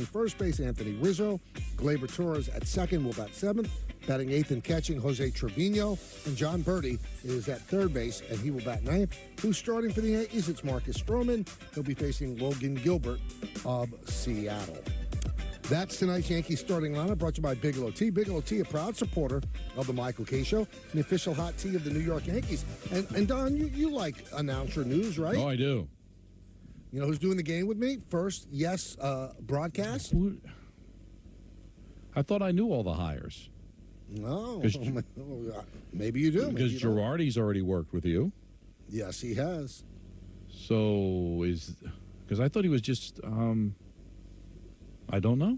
playing first base, Anthony Rizzo. Gleyber Torres at second will bat seventh. Batting eighth and catching, Jose Trevino. And John Birdie is at third base, and he will bat ninth. Who's starting for the Yankees? It's Marcus Stroman. He'll be facing Logan Gilbert of Seattle. That's tonight's Yankees starting lineup, brought to you by Bigelow Tea. Bigelow Tea, a proud supporter of the Michael Kay Show, the official hot tea of the New York Yankees. And Don, you like announcer news, right? Oh, I do. You know who's doing the game with me? First, yes, broadcast. I thought I knew all the hires. No, maybe you do. Because Girardi's already worked with you. Yes, he has. So because I thought he was just I don't know.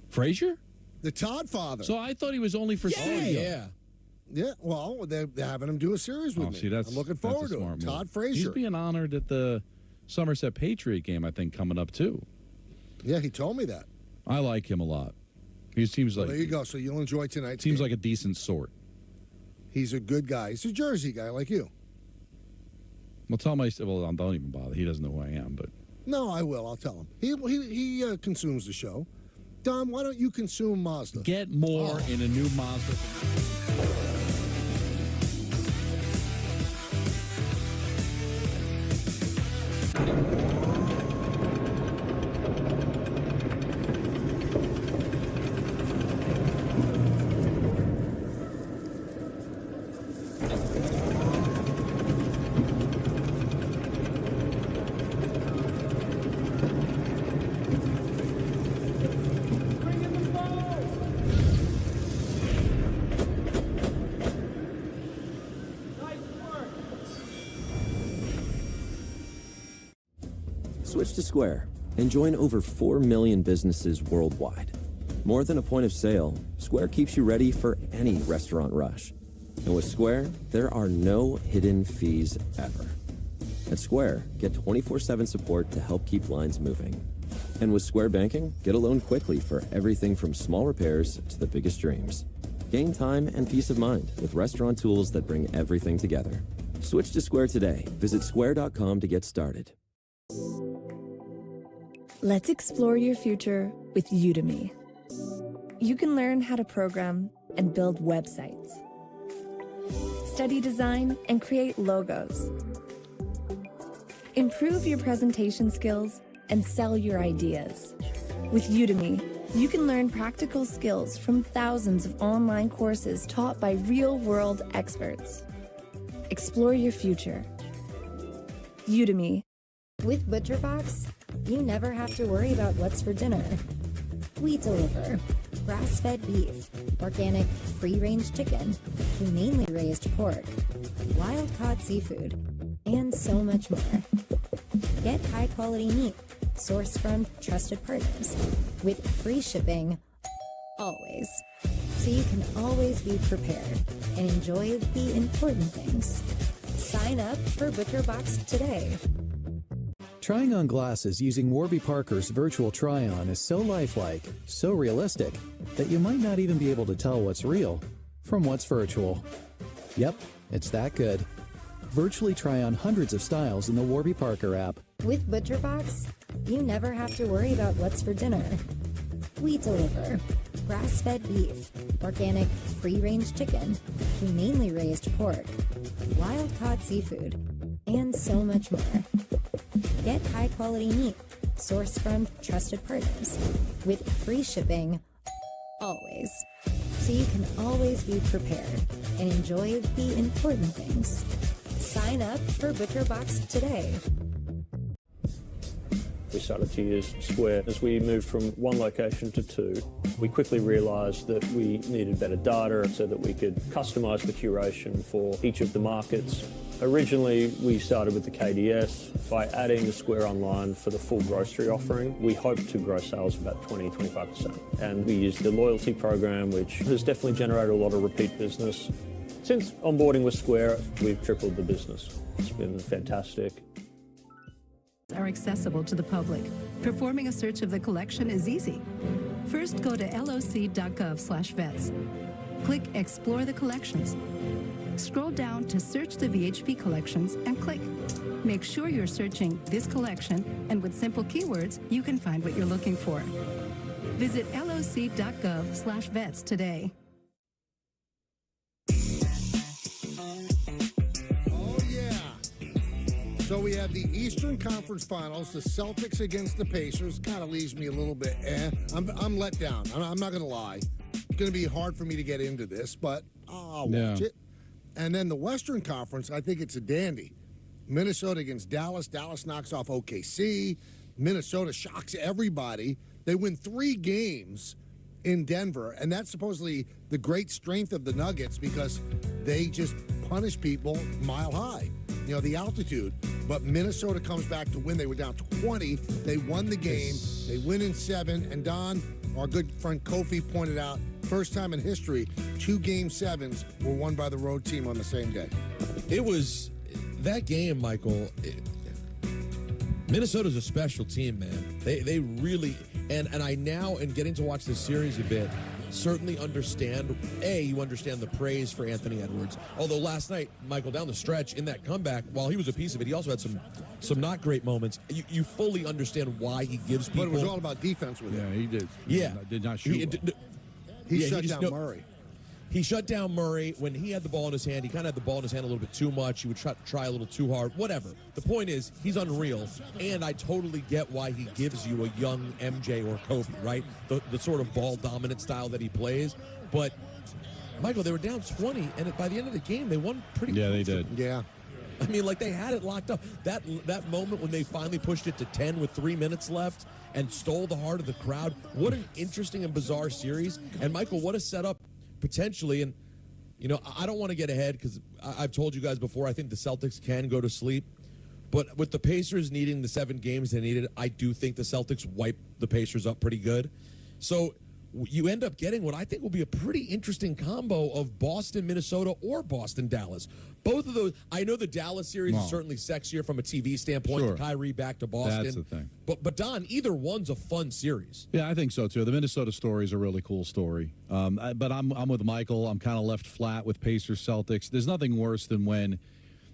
Frazier? The Todd father. So I thought he was only for studio. Yeah. Yeah, well, they're having him do a series with me. See, I'm looking forward to it. Todd Frazier. He's being honored at the Somerset Patriot game, I think, coming up, too. Yeah, he told me that. I like him a lot. He seems like... There you go. So you'll enjoy tonight's Seems game. like a decent sort. He's a good guy. He's a Jersey guy like you. Well, tell my... Well, don't even bother. He doesn't know who I am, but... No, I will. I'll tell him. He consumes the show. Don, why don't you consume Mazda? Get more in a new Mazda. Switch to Square and join over 4 million businesses worldwide. More than a point of sale, Square keeps you ready for any restaurant rush. And with Square, there are no hidden fees ever. At Square, get 24/7 support to help keep lines moving. And with Square Banking, get a loan quickly for everything from small repairs to the biggest dreams. Gain time and peace of mind with restaurant tools that bring everything together. Switch to Square today. Visit square.com to get started. Let's explore your future with Udemy. You can learn how to program and build websites, study design and create logos, improve your presentation skills, and sell your ideas. With Udemy, you can learn practical skills from thousands of online courses taught by real-world experts. Explore your future. Udemy. With ButcherBox, you never have to worry about what's for dinner. We deliver grass-fed beef, organic, free-range chicken, humanely raised pork, wild-caught seafood, and so much more. Get high-quality meat sourced from trusted partners with free shipping always. So you can always be prepared and enjoy the important things. Sign up for ButcherBox today. Trying on glasses using Warby Parker's virtual try-on is so lifelike, so realistic, that you might not even be able to tell what's real from what's virtual. Yep, it's that good. Virtually try on hundreds of styles in the Warby Parker app. With ButcherBox, you never have to worry about what's for dinner. We deliver grass-fed beef, organic, free-range chicken, humanely raised pork, wild-caught seafood, and so much more. Get high-quality meat sourced from trusted partners with free shipping always. So you can always be prepared and enjoy the important things. Sign up for ButcherBox today. We started to use Square as we moved from one location to two. We quickly realised that we needed better data so that we could customise the curation for each of the markets. Originally, we started with the KDS. By adding the Square Online for the full grocery offering, we hoped to grow sales about 20–25%. And we used the loyalty program, which has definitely generated a lot of repeat business. Since onboarding with Square, we've tripled the business. It's been fantastic. Are accessible to the public. Performing a search of the collection is easy. First, go to loc.gov/vets. Click Explore the Collections. Scroll down to search the VHP collections and click. Make sure you're searching this collection, and with simple keywords, you can find what you're looking for. Visit loc.gov/vets today. Oh, yeah. So we have the Eastern Conference Finals, the Celtics against the Pacers. Kind of leaves me a little bit, I'm let down. I'm not going to lie. It's going to be hard for me to get into this, but I'll watch it. And then the Western Conference, I think it's a dandy. Minnesota against Dallas. Dallas knocks off OKC. Minnesota shocks everybody. They win 3 games in Denver, and that's supposedly the great strength of the Nuggets because they just punish people mile high. You know, the altitude. But Minnesota comes back to win. They were down 20. They won the game. They win in 7. And Don, our good friend Kofi, pointed out, first time in history, 2 Game 7s were won by the road team on the same day. It was that game, Michael. Minnesota's a special team, man. They really, and I now, in getting to watch this series a bit, certainly understand, you understand the praise for Anthony Edwards. Although last night, Michael, down the stretch, in that comeback, while he was a piece of it, he also had some not great moments. You fully understand why he gives people. But it was all about defense with him. Yeah, he did. Yeah. Did not shoot well. He shut down Murray. He shut down Murray. When he had the ball in his hand, he kind of had the ball in his hand a little bit too much. He would try a little too hard. Whatever. The point is, he's unreal, and I totally get why he gives you a young MJ or Kobe, right? The sort of ball-dominant style that he plays. But, Michael, they were down 20, and by the end of the game, they won pretty Yeah, they did. Yeah. I mean, like, they had it locked up. That moment when they finally pushed it to 10 with 3 minutes left and stole the heart of the crowd, what an interesting and bizarre series. And, Michael, what a setup potentially. And, you know, I don't want to get ahead because I've told you guys before, I think the Celtics can go to sleep. But with the Pacers needing the 7 games they needed, I do think the Celtics wipe the Pacers up pretty good. So you end up getting what I think will be a pretty interesting combo of Boston, Minnesota, or Boston, Dallas. Both of those, I know the Dallas series is certainly sexier from a TV standpoint, Sure. to Kyrie back to Boston. That's the thing. But Don, either one's a fun series. Yeah, I think so too. The Minnesota story is a really cool story. But I'm with Michael. I'm kind of left flat with Pacers Celtics. There's nothing worse than when,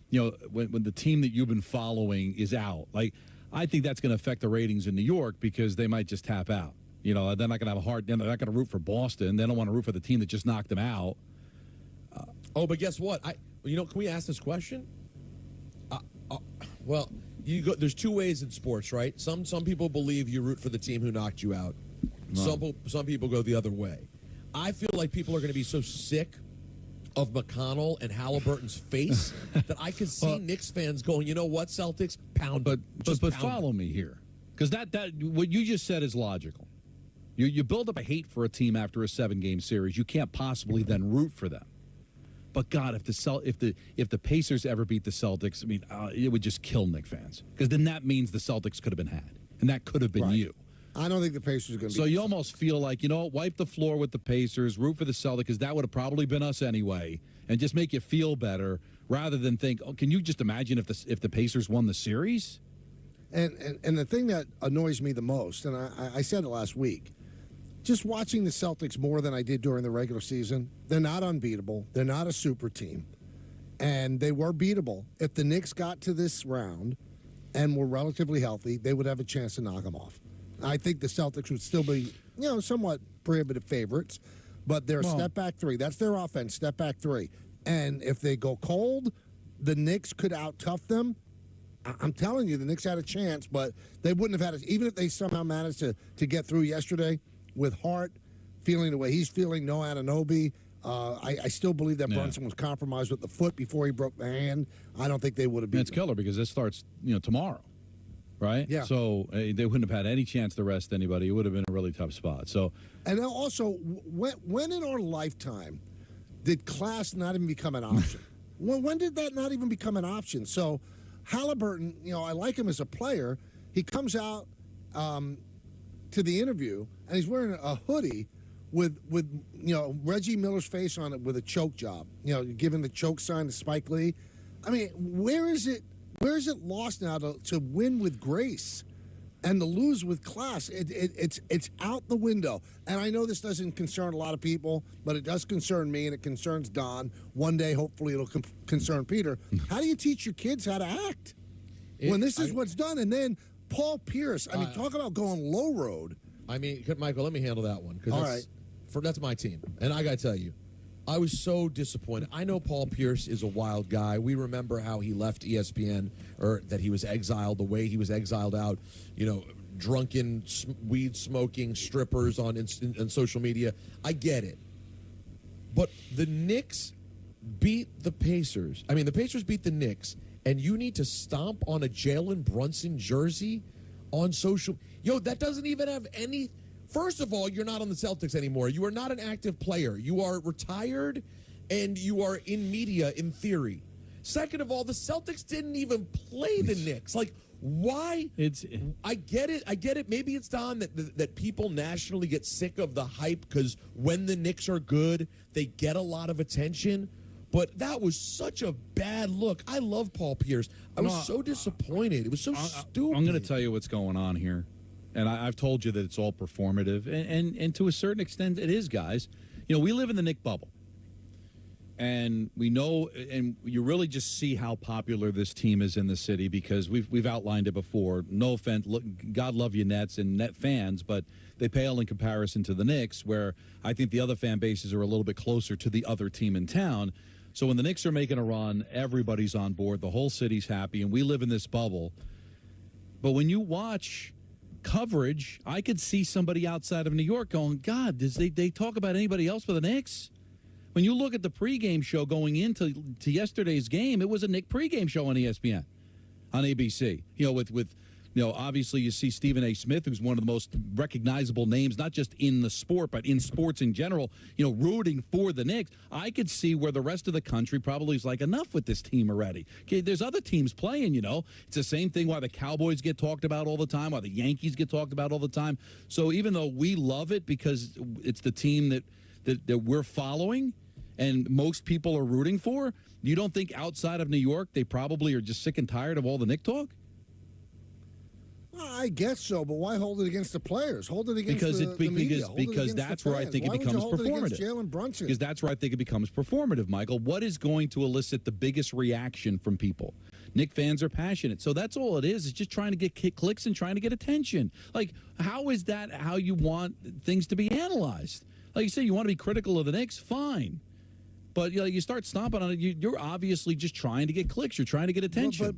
you know, when the team that you've been following is out. Like, I think that's going to affect the ratings in New York because they might just tap out. You know, they're not going to have a hard. They're not going to root for Boston. They don't want to root for the team that just knocked them out. But guess what? Can we ask this question? Well, there's 2 ways in sports, right? Some people believe you root for the team who knocked you out. No. Some people go the other way. I feel like people are going to be so sick of McConnell and Halliburton's face that I could see Knicks fans going, you know what, Celtics, pound. But follow me here, because that what you just said is logical. You build up a hate for a team after a 7-game series. You can't possibly then root for them. But God, if the Pacers ever beat the Celtics, I mean, it would just kill Knicks fans, because then that means the Celtics could have been had, and that could have been you. I don't think the Pacers are going to. So you almost feel like, you know, wipe the floor with the Pacers, root for the Celtics, because that would have probably been us anyway, and just make you feel better rather than think, oh, can you just imagine if the Pacers won the series? And the thing that annoys me the most, and I said it last week, just watching the Celtics more than I did during the regular season, they're not unbeatable. They're not a super team. And they were beatable. If the Knicks got to this round and were relatively healthy, they would have a chance to knock them off. I think the Celtics would still be, you know, somewhat prohibitive favorites, but they're a step-back 3. That's their offense, step-back 3. And if they go cold, the Knicks could out-tough them. I'm telling you, the Knicks had a chance, but they wouldn't have had it. Even if they somehow managed to get through yesterday, with Hart feeling the way he's feeling, no Anunoby, I still believe that Brunson was compromised with the foot before he broke the hand. I don't think they would have been. It's killer because this starts, you know, tomorrow, right? Yeah. So they wouldn't have had any chance to rest anybody. It would have been a really tough spot. So, and also, when in our lifetime did class not even become an option? when did that not even become an option? So, Halliburton, you know, I like him as a player. He comes out to the interview, and he's wearing a hoodie with you know, Reggie Miller's face on it with a choke job, you know, giving the choke sign to Spike Lee. I mean, where is it lost now to win with grace? and to lose with class, it's out the window. And I know this doesn't concern a lot of people, but it does concern me, and it concerns Don. One day, hopefully, it'll concern Peter. How do you teach your kids how to act when this is what's done? And then Paul Pierce, I mean, talk about going low road. I mean, Michael, let me handle that one. All right. That's my team. And I got to tell you, I was so disappointed. I know Paul Pierce is a wild guy. We remember how he left ESPN, or that he was exiled, the way he was exiled out, drunken, weed-smoking strippers on social media. I get it. But the Knicks beat the Pacers. I mean, the Pacers beat the Knicks, and you need to stomp on a Jalen Brunson jersey on social. That doesn't even have any. First of all, you're not on the Celtics anymore. You are not an active player. You are retired, and you are in media in theory. Second of all, the Celtics didn't even play the Knicks. Like, why? I get it. Maybe it's, Don, that people nationally get sick of the hype because when the Knicks are good, they get a lot of attention. But that was such a bad look. I love Paul Pierce. I was so disappointed. It was so stupid. I'm going to tell you what's going on here. And I've told you that it's all performative. And to a certain extent, it is, guys. We live in the Knick bubble. And we know, and you really just see how popular this team is in the city because we've outlined it before. No offense, God love you, Nets and Net fans, but they pale in comparison to the Knicks, where I think the other fan bases are a little bit closer to the other team in town. So when the Knicks are making a run, everybody's on board. The whole city's happy, and we live in this bubble. But when you watch coverage, I could see somebody outside of New York going, God, they talk about anybody else but the Knicks? When you look at the pregame show going into yesterday's game, it was a Knick pregame show on ESPN, on ABC. With obviously you see Stephen A. Smith, who's one of the most recognizable names, not just in the sport, but in sports in general, rooting for the Knicks. I could see where the rest of the country probably is like, enough with this team already. Okay, there's other teams playing, It's the same thing why the Cowboys get talked about all the time, why the Yankees get talked about all the time. So even though we love it because it's the team that we're following and most people are rooting for, you don't think outside of New York they probably are just sick and tired of all the Knick talk? Well, I guess so, but why hold it against the players? Hold it against the media. Because that's where I think it becomes performative. Jalen Brunson? Because that's where I think it becomes performative, Michael. What is going to elicit the biggest reaction from people? Knick fans are passionate, so that's all it is. It's just trying to get clicks and trying to get attention. Like, how is that how you want things to be analyzed? Like you say, you want to be critical of the Knicks, fine. But you start stomping on it, you're obviously just trying to get clicks. You're trying to get attention.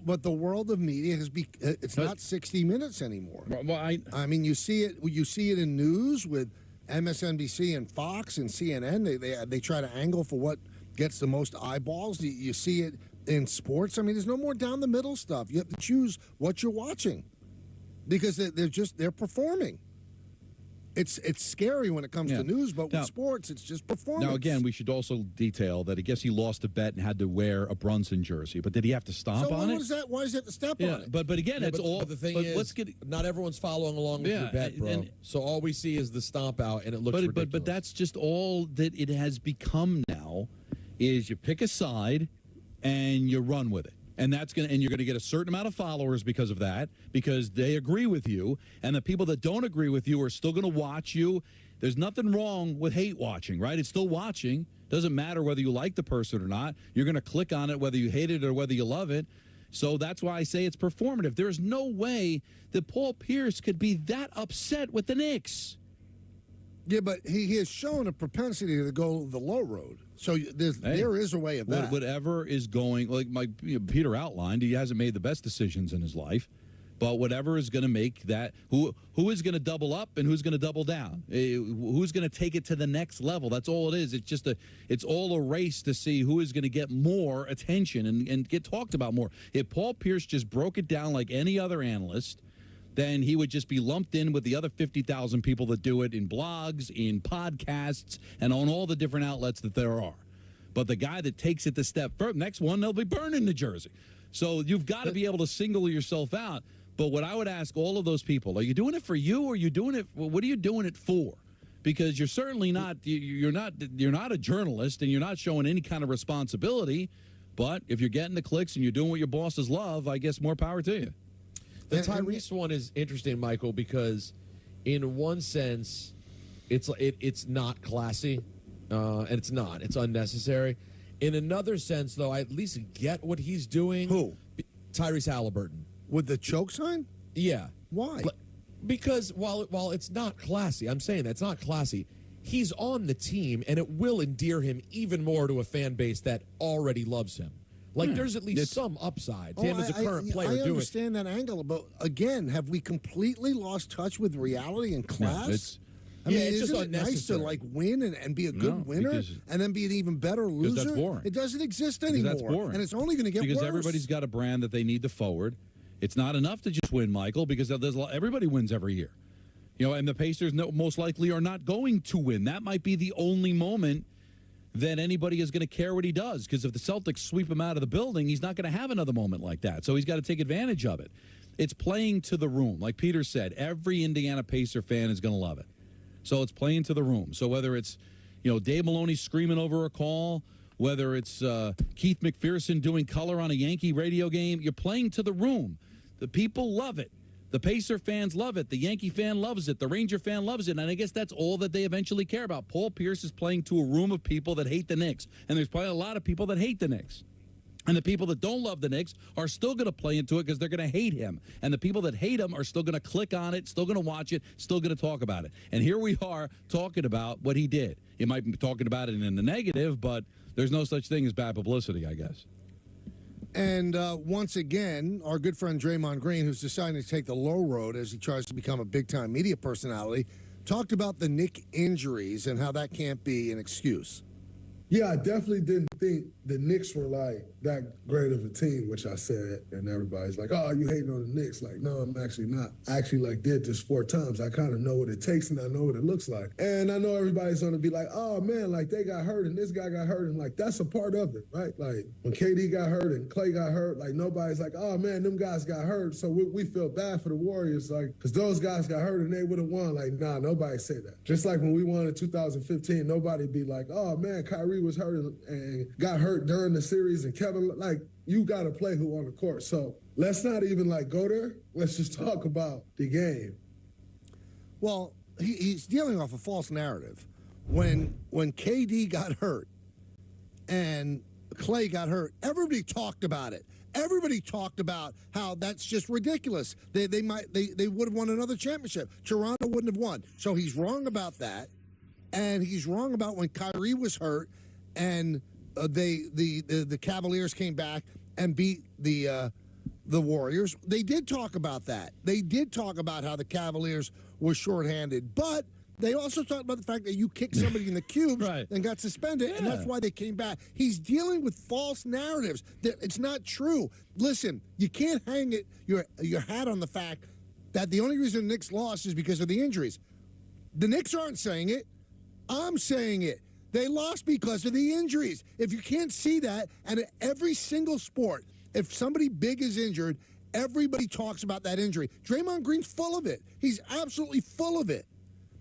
But the world of media it's not 60 Minutes anymore. Well, I mean, you see it in news with MSNBC and Fox and CNN. They try to angle for what gets the most eyeballs. You see it in sports. I mean, there's no more down the middle stuff. You have to choose what you're watching because they're performing. It's scary when it comes to news, but with sports, it's just performance. Now, again, we should also detail that I guess he lost a bet and had to wear a Brunson jersey. But did he have to stomp on it? Why does he have to step on it? But again, it's all. But the thing is, not everyone's following along with your bet, bro. So all we see is the stomp out, and it looks ridiculous. But that's just all that it has become now. Is you pick a side and you run with it. And you're gonna get a certain amount of followers because of that, because they agree with you, and the people that don't agree with you are still gonna watch you. There's nothing wrong with hate watching, right? It's still watching. Doesn't matter whether you like the person or not. You're gonna click on it whether you hate it or whether you love it. So that's why I say it's performative. There's no way that Paul Pierce could be that upset with the Knicks. Yeah, but he has shown a propensity to go the low road. So there is a way of that. Whatever is going, like Peter outlined, he hasn't made the best decisions in his life. But whatever is going to make that, who is going to double up and who's going to double down? Who's going to take it to the next level? That's all it is. It's all a race to see who is going to get more attention and get talked about more. If Paul Pierce just broke it down like any other analyst, then he would just be lumped in with the other 50,000 people that do it in blogs, in podcasts, and on all the different outlets that there are. But the guy that takes it the step further, next one, they'll be burning the jersey. So you've got to be able to single yourself out. But what I would ask all of those people, are you doing it for you, or are you doing it? What are you doing it for? Because you're certainly not. You're not a journalist, and you're not showing any kind of responsibility. But if you're getting the clicks and you're doing what your bosses love, I guess more power to you. The Tyrese one is interesting, Michael, because in one sense, it's not classy, and it's not. It's unnecessary. In another sense, though, I at least get what he's doing. Who? Tyrese Halliburton. With the choke sign? Yeah. Why? Because while it's not classy, I'm saying that it's not classy, he's on the team, and it will endear him even more to a fan base that already loves him. Like, there's at least some upside to him as a current player doing it. I understand that angle, but again, have we completely lost touch with reality and class? I mean, it's just isn't it nice to like win and be a good winner and then be an even better loser? That's boring. It doesn't exist anymore. That's boring. And it's only going to get worse. Because everybody's got a brand that they need to forward. It's not enough to just win, Michael, because everybody wins every year. You know, and the Pacers most likely are not going to win. That might be the only moment that anybody is going to care what he does, because if the Celtics sweep him out of the building, he's not going to have another moment like that. So he's got to take advantage of it. It's playing to the room. Like Peter said, every Indiana Pacer fan is going to love it. So it's playing to the room. So whether it's, Dave Maloney screaming over a call, whether it's Keith McPherson doing color on a Yankee radio game, you're playing to the room. The people love it. The Pacer fans love it. The Yankee fan loves it. The Ranger fan loves it. And I guess that's all that they eventually care about. Paul Pierce is playing to a room of people that hate the Knicks. And there's probably a lot of people that hate the Knicks. And the people that don't love the Knicks are still going to play into it because they're going to hate him. And the people that hate him are still going to click on it, still going to watch it, still going to talk about it. And here we are talking about what he did. You might be talking about it in the negative, but there's no such thing as bad publicity, I guess. And once again, our good friend Draymond Green, who's deciding to take the low road as he tries to become a big-time media personality, talked about the Knick injuries and how that can't be an excuse. Yeah, I definitely didn't think the Knicks were like that great of a team, which I said, and everybody's like, "Oh, you hating on the Knicks?" Like, no, I'm actually not. I actually did this 4 times. I kind of know what it takes and I know what it looks like. And I know everybody's gonna be like, "Oh man, like they got hurt and this guy got hurt," and like that's a part of it, right? Like when KD got hurt and Clay got hurt, like nobody's like, "Oh man, them guys got hurt," so we feel bad for the Warriors, like because those guys got hurt and they would have won. Like, nah, nobody say that. Just like when we won in 2015, nobody be like, "Oh man, Kyrie was hurt and got hurt during the series," and Kevin, like, you got to play who on the court. So let's not even go there. Let's just talk about the game. Well, he's dealing off a false narrative. When KD got hurt and Clay got hurt, everybody talked about it. Everybody talked about how that's just ridiculous. They would have won another championship. Toronto wouldn't have won. So he's wrong about that, and he's wrong about when Kyrie was hurt and the Cavaliers came back and beat the Warriors. They did talk about that. They did talk about how the Cavaliers were shorthanded, but they also talked about the fact that you kicked somebody in the cubes and got suspended, and that's why they came back. He's dealing with false narratives. It's not true. Listen, you can't hang your hat on the fact that the only reason the Knicks lost is because of the injuries. The Knicks aren't saying it. I'm saying it. They lost because of the injuries. If you can't see that, and in every single sport, if somebody big is injured, everybody talks about that injury. Draymond Green's full of it. He's absolutely full of it.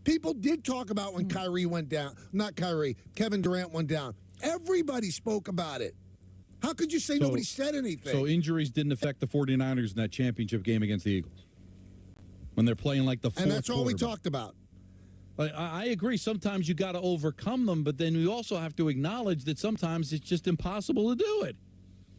People did talk about when Kyrie went down. Not Kyrie. Kevin Durant went down. Everybody spoke about it. How could you say nobody said anything? So injuries didn't affect the 49ers in that championship game against the Eagles when they're playing like the fourth And that's all we quarterback. talked about. I agree. Sometimes you got to overcome them, but then you also have to acknowledge that sometimes it's just impossible to do it.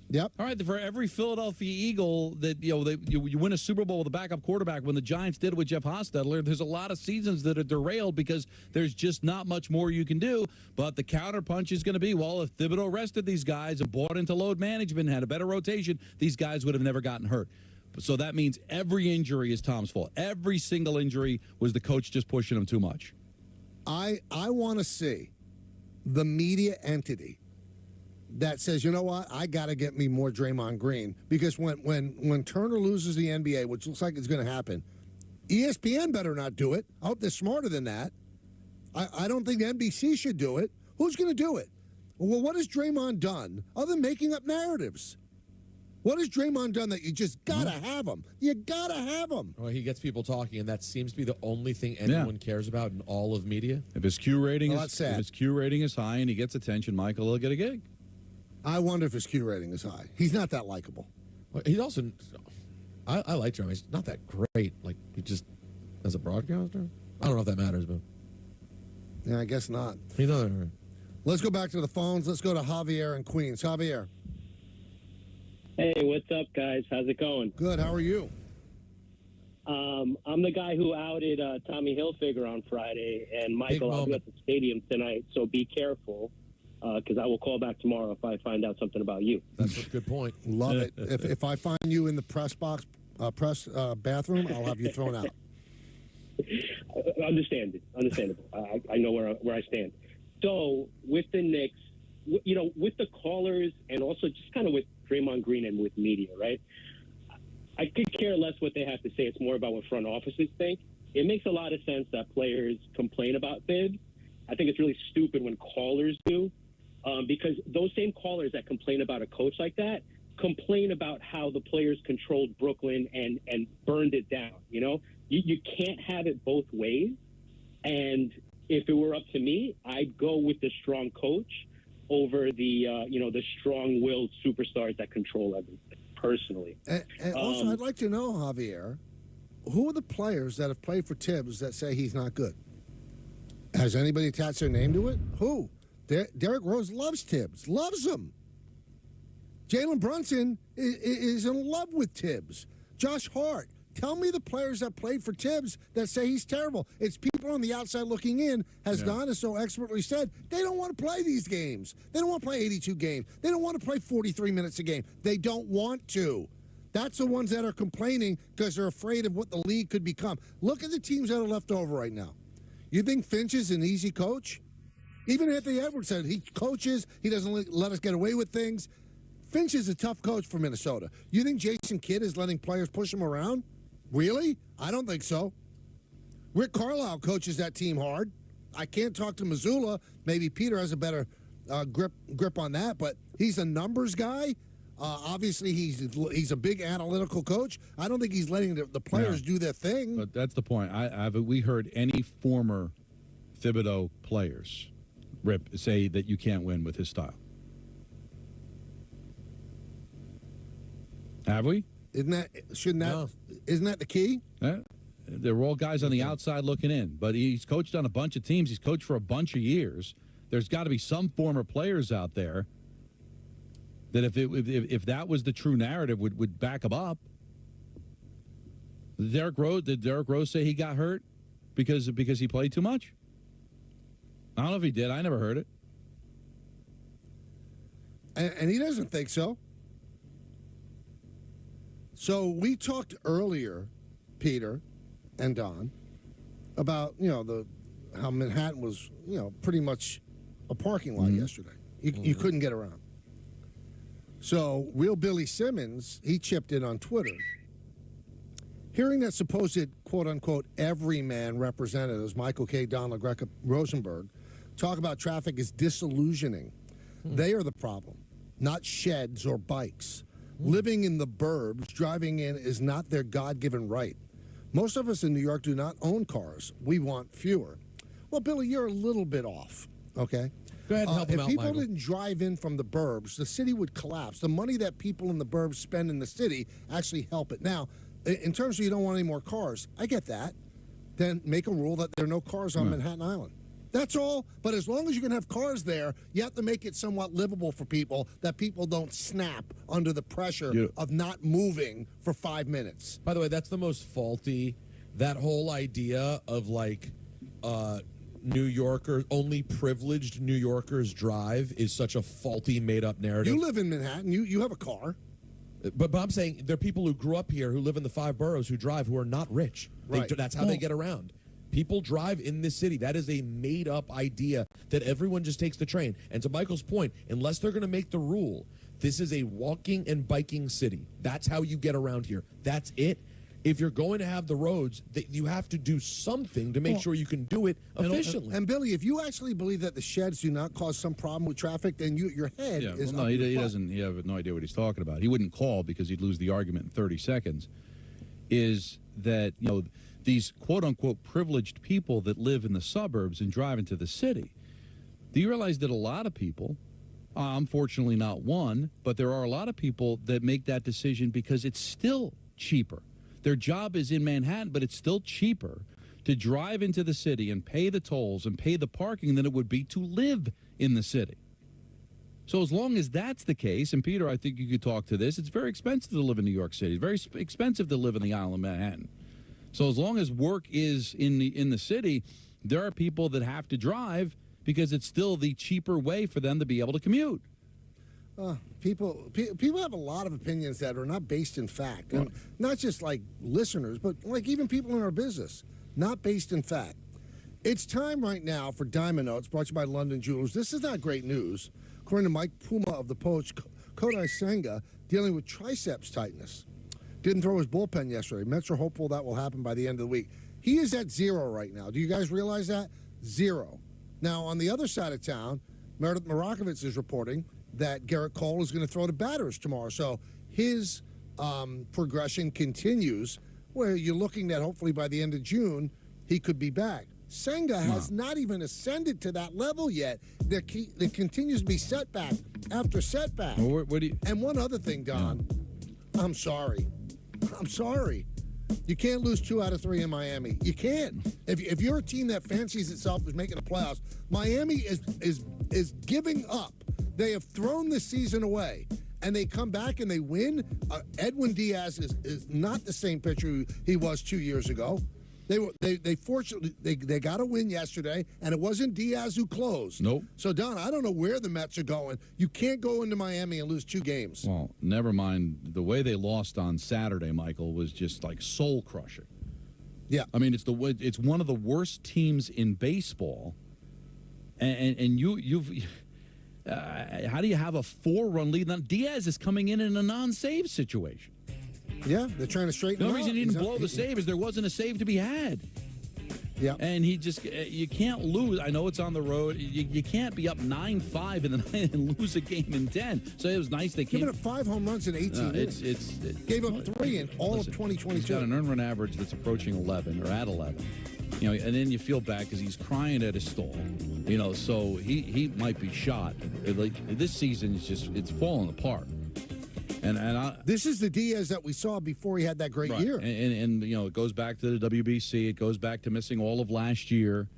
Yep. All right. For every Philadelphia Eagle that you win a Super Bowl with a backup quarterback, when the Giants did it with Jeff Hostetler, there's a lot of seasons that are derailed because there's just not much more you can do. But the counterpunch is going to be, well, if Thibodeau rested these guys and bought into load management and had a better rotation, these guys would have never gotten hurt. So that means every injury is Tom's fault. Every single injury was the coach just pushing him too much. I want to see the media entity that says, you know what, I got to get me more Draymond Green. Because when Turner loses the NBA, which looks like it's going to happen, ESPN better not do it. I hope they're smarter than that. I don't think NBC should do it. Who's going to do it? Well, what has Draymond done other than making up narratives? What has Draymond done that you just got to have him? You got to have him. Well, he gets people talking, and that seems to be the only thing anyone cares about in all of media. If his Q rating Well, that's sad. if his Q rating is high and he gets attention, Michael will get a gig. I wonder if his Q rating is high. He's not that likable. Well, he's also, I like Jeremy. He's not that great. Like, he just, as a broadcaster, I don't know if that matters, but. Yeah, I guess not. He's not. Let's go back to the phones. Let's go to Javier in Queens. Javier. Hey, what's up, guys? How's it going? Good. How are you? I'm the guy who outed Tommy Hilfiger on Friday, and Michael, I'll be at the stadium tonight, so be careful, because I will call back tomorrow if I find out something about you. That's a good point. Love it. If I find you in the press box, bathroom, I'll have you thrown out. Understandable. I know where I stand. So with the Knicks, with the callers, and also just kind of with Draymond Green and with media, right? I could care less what they have to say. It's more about what front offices think. It makes a lot of sense that players complain about fibs. I think it's really stupid when callers do, because those same callers that complain about a coach like that complain about how the players controlled Brooklyn and burned it down. You can't have it both ways. And if it were up to me, I'd go with the strong coach over the strong-willed superstars that control everything, personally. And also, I'd like to know, Javier, who are the players that have played for Tibbs that say he's not good? Has anybody attached their name to it? Who? Derrick Rose loves Tibbs, loves him. Jalen Brunson is in love with Tibbs. Josh Hart. Tell me the players that played for Tibbs that say he's terrible. It's people on the outside looking in, as Don has so expertly said, they don't want to play these games. They don't want to play 82 games. They don't want to play 43 minutes a game. They don't want to. That's the ones that are complaining because they're afraid of what the league could become. Look at the teams that are left over right now. You think Finch is an easy coach? Even Anthony Edwards said he coaches, he doesn't let us get away with things. Finch is a tough coach for Minnesota. You think Jason Kidd is letting players push him around? Really? I don't think so. Rick Carlisle coaches that team hard. I can't talk to Missoula. Maybe Peter has a better grip on that, but he's a numbers guy. Obviously, he's a big analytical coach. I don't think he's letting the players do their thing. But that's the point. We heard any former Thibodeau players, Rip, say that you can't win with his style. Have we? Isn't that the key? They're all guys on the outside looking in, but he's coached on a bunch of teams. He's coached for a bunch of years. There's got to be some former players out there that if that was the true narrative would back him up. Did Derrick Rose say he got hurt because he played too much? I don't know if he did. I never heard it. And he doesn't think so. So we talked earlier, Peter and Don, about how Manhattan was pretty much a parking lot yesterday. You couldn't get around. So Real Billy Simmons, he chipped in on Twitter. Hearing that supposed quote-unquote everyman representatives, Michael K. Don LaGreca Rosenberg, talk about traffic is disillusioning. They are the problem, not sheds or bikes. Living in the burbs, driving in is not their God-given right. Most of us in New York do not own cars. We want fewer. Well, Billy, you're a little bit off, okay? Go ahead and help him out, If people Michael. didn't drive in from the burbs, the city would collapse. The money that people in the burbs spend in the city actually help it. Now, in terms of you don't want any more cars, I get that. Then make a rule that there are no cars on Manhattan Island. That's all. But as long as you can have cars there, you have to make it somewhat livable for people, that people don't snap under the pressure of not moving for 5 minutes. By the way, that's the most faulty. That whole idea of New Yorkers, only privileged New Yorkers drive is such a faulty, made-up narrative. You live in Manhattan. You have a car. But I'm saying there are people who grew up here who live in the 5 boroughs who drive who are not rich. Right. That's how they get around. People drive in this city. That is a made-up idea that everyone just takes the train. And to Michael's point, unless they're going to make the rule, this is a walking and biking city. That's how you get around here. That's it. If you're going to have the roads, you have to do something to make sure you can do it efficiently. And Billy, if you actually believe that the sheds do not cause some problem with traffic, then your head is no, he doesn't. He have no idea what he's talking about. He wouldn't call because he'd lose the argument in 30 seconds. Is that these quote-unquote privileged people that live in the suburbs and drive into the city. Do you realize that a lot of people, I'm fortunately not one, but there are a lot of people that make that decision because it's still cheaper. Their job is in Manhattan, but it's still cheaper to drive into the city and pay the tolls and pay the parking than it would be to live in the city. So as long as that's the case, and Peter, I think you could talk to this, it's very expensive to live in New York City. It's very expensive to live in the island of Manhattan. So as long as work is in the city, there are people that have to because it's still the cheaper way for them to be able to commute. People have a lot of opinions that are not based in fact, and not just like listeners, but like even people in our business, not based in fact. It's time right now for Diamond Notes, brought to you by London Jewelers. This is not great news. According to Mike Puma of the Post, Kodai Senga dealing with triceps tightness. Didn't throw his bullpen yesterday. Mets are hopeful that will happen by the end of the week. He is at 0 right now. Do you guys realize that? 0. Now, on the other side of town, Meredith Marakovitz is reporting that Garrett Cole is going to throw to batters tomorrow. So his progression continues, where you're looking that hopefully by the end of June, he could be back. Senga has not even ascended to that level yet. There continues to be setback after setback. Well, what do you... And one other thing, Don, I'm sorry. You can't lose 2 out of 3 in Miami. You can't. If you're a team that fancies itself as making the playoffs, Miami is giving up. They have thrown the season away, and they come back and they win. Edwin Diaz is not the same pitcher he was 2 years ago. They fortunately they got a win yesterday, and it wasn't Diaz who closed. Nope. So Don, I don't know where the Mets are going. You can't go into Miami and lose 2 games. Well, never mind. The way they lost on Saturday, Michael, was just like soul crushing. Yeah. I mean, it's one of the worst teams in baseball, and you've. How do you have a 4-run lead? Now, Diaz is coming in a non-save situation. Yeah, they're trying to straighten him out. The only reason he didn't blow the save is there wasn't a save to be had. Yeah. And you can't lose. I know it's on the road. You can't be up 9-5 in the ninth and lose a game in 10. So it was nice they came. Giving up 5 home runs in 18 innings. Gave up 3 in all of 2022. He's got an earned run average that's approaching 11 or at 11. And then you feel bad because he's crying at his stall. So he might be shot. This season it's falling apart. And this is the Diaz that we saw before he had that great year. And it goes back to the WBC. It goes back to missing all of last year.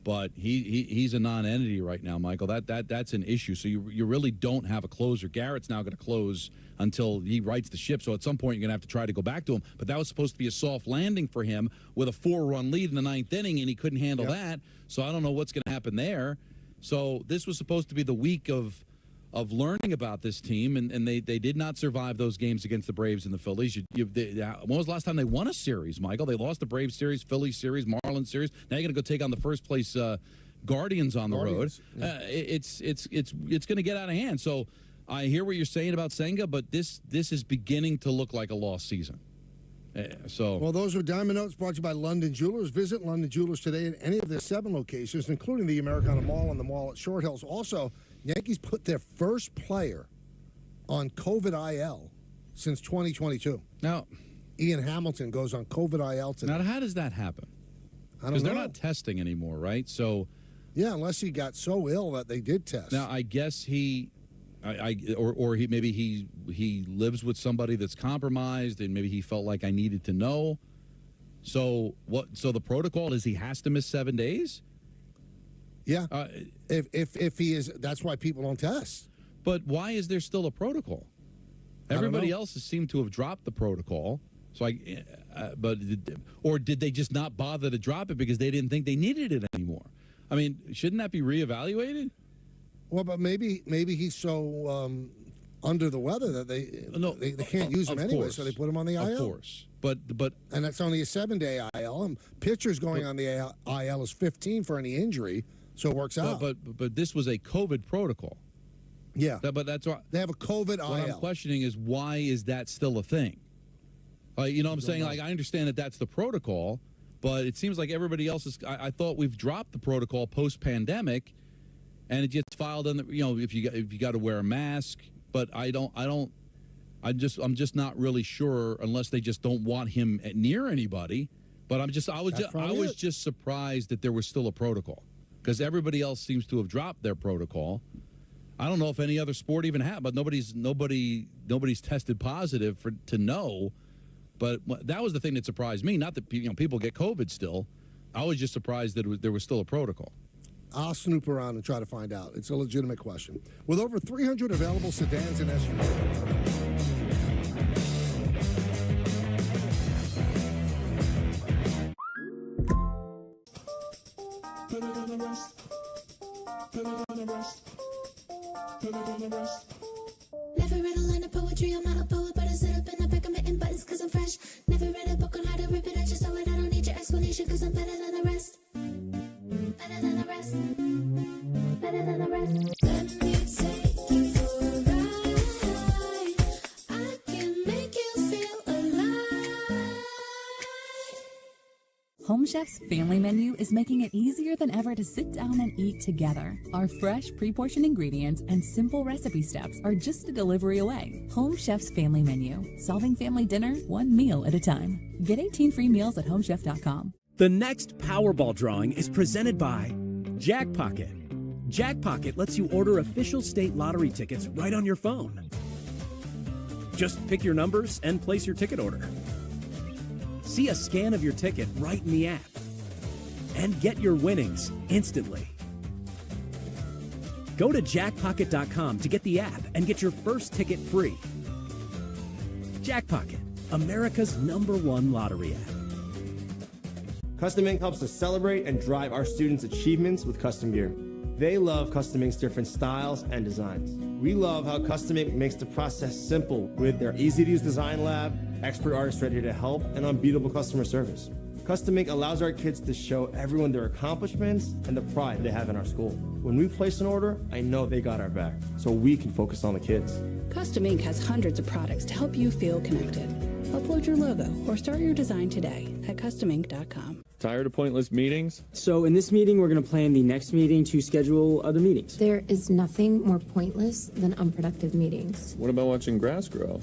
But he's a non-entity right now, Michael. That's an issue. So you really don't have a closer. Garrett's now going to close until he rights the ship. So at some point you're going to have to try to go back to him. But that was supposed to be a soft landing for him with a 4-run lead in the 9th inning, and he couldn't handle that. So I don't know what's going to happen there. So this was supposed to be the week of learning about this team, and they did not survive those games against the Braves and the Phillies. When was the last time they won a series, Michael? They lost the Braves series, Phillies series, Marlins series. Now you're going to go take on the first place Guardians on the road. Yeah. It's going to get out of hand. So I hear what you're saying about Senga, but this is beginning to look like a lost season. Well, those were Diamond Notes brought to you by London Jewelers. Visit London Jewelers today at any of their 7 locations, including the Americana Mall and the mall at Short Hills. Also, Yankees put their first player on COVID IL since 2022. Now, Ian Hamilton goes on COVID IL today. Now, how does that happen? I don't know. Because they're not testing anymore, right? So, yeah, unless he got so ill that they did test. Now, I guess he lives with somebody that's compromised, and maybe he felt like I needed to know. So what? So the protocol is he has to miss 7 days. Yeah. If he is, that's why people don't test. But why is there still a protocol? Everybody else has seemed to have dropped the protocol. So did they just not bother to drop it because they didn't think they needed it anymore? I mean, shouldn't that be reevaluated? Well, but maybe he's so under the weather that they can't use him anyway, so they put him on the IL. Of course, but and that's only a 7-day IL. And pitchers going on the IL is 15 for any injury, so it works out. But this was a COVID protocol. Yeah, but that's why they have a COVID IL. What I'm questioning is why is that still a thing? You know what I'm saying? Like I understand that that's the protocol, but it seems like everybody else is. I thought we've dropped the protocol post-pandemic. And it gets filed on the, if you got to wear a mask, but I'm just not really sure unless they just don't want him near anybody. But I was just surprised that there was still a protocol because everybody else seems to have dropped their protocol. I don't know if any other sport even had, but nobody's tested positive to know But that was the thing that surprised me. Not that people get COVID still. I was just surprised that there was still a protocol. I'll snoop around and try to find out. It's a legitimate question. With over 300 available sedans and SUVs. Never read a line of poetry, I'm not a poet, but I sit up in the back of my buttons cause I'm fresh. Never read a book on how to rip it, I just saw it, I don't need your explanation cause I'm better than the rest. Better than the rest. Better than the rest. Let me take you for a ride. I can make you feel alive. Home Chef's family menu is making it easier than ever to sit down and eat together. Our fresh, pre-portioned ingredients and simple recipe steps are just a delivery away. Home Chef's family menu, solving family dinner one meal at a time. Get 18 free meals at homechef.com. The next Powerball drawing is presented by Jackpocket. Jackpocket lets you order official state lottery tickets right on your phone. Just pick your numbers and place your ticket order. See a scan of your ticket right in the app. And get your winnings instantly. Go to jackpocket.com to get the app and get your first ticket free. Jackpocket, America's #1 lottery app. Custom Ink helps us celebrate and drive our students' achievements with custom gear. They love Custom Ink's different styles and designs. We love how Custom Ink makes the process simple with their easy-to-use design lab, expert artists ready to help, and unbeatable customer service. Custom Ink allows our kids to show everyone their accomplishments and the pride they have in our school. When we place an order, I know they got our back, so we can focus on the kids. Custom Ink has hundreds of products to help you feel connected. Upload your logo or start your design today at customink.com. Tired of pointless meetings? So in this meeting, we're going to plan the next meeting to schedule other meetings. There is nothing more pointless than unproductive meetings. What about watching grass grow?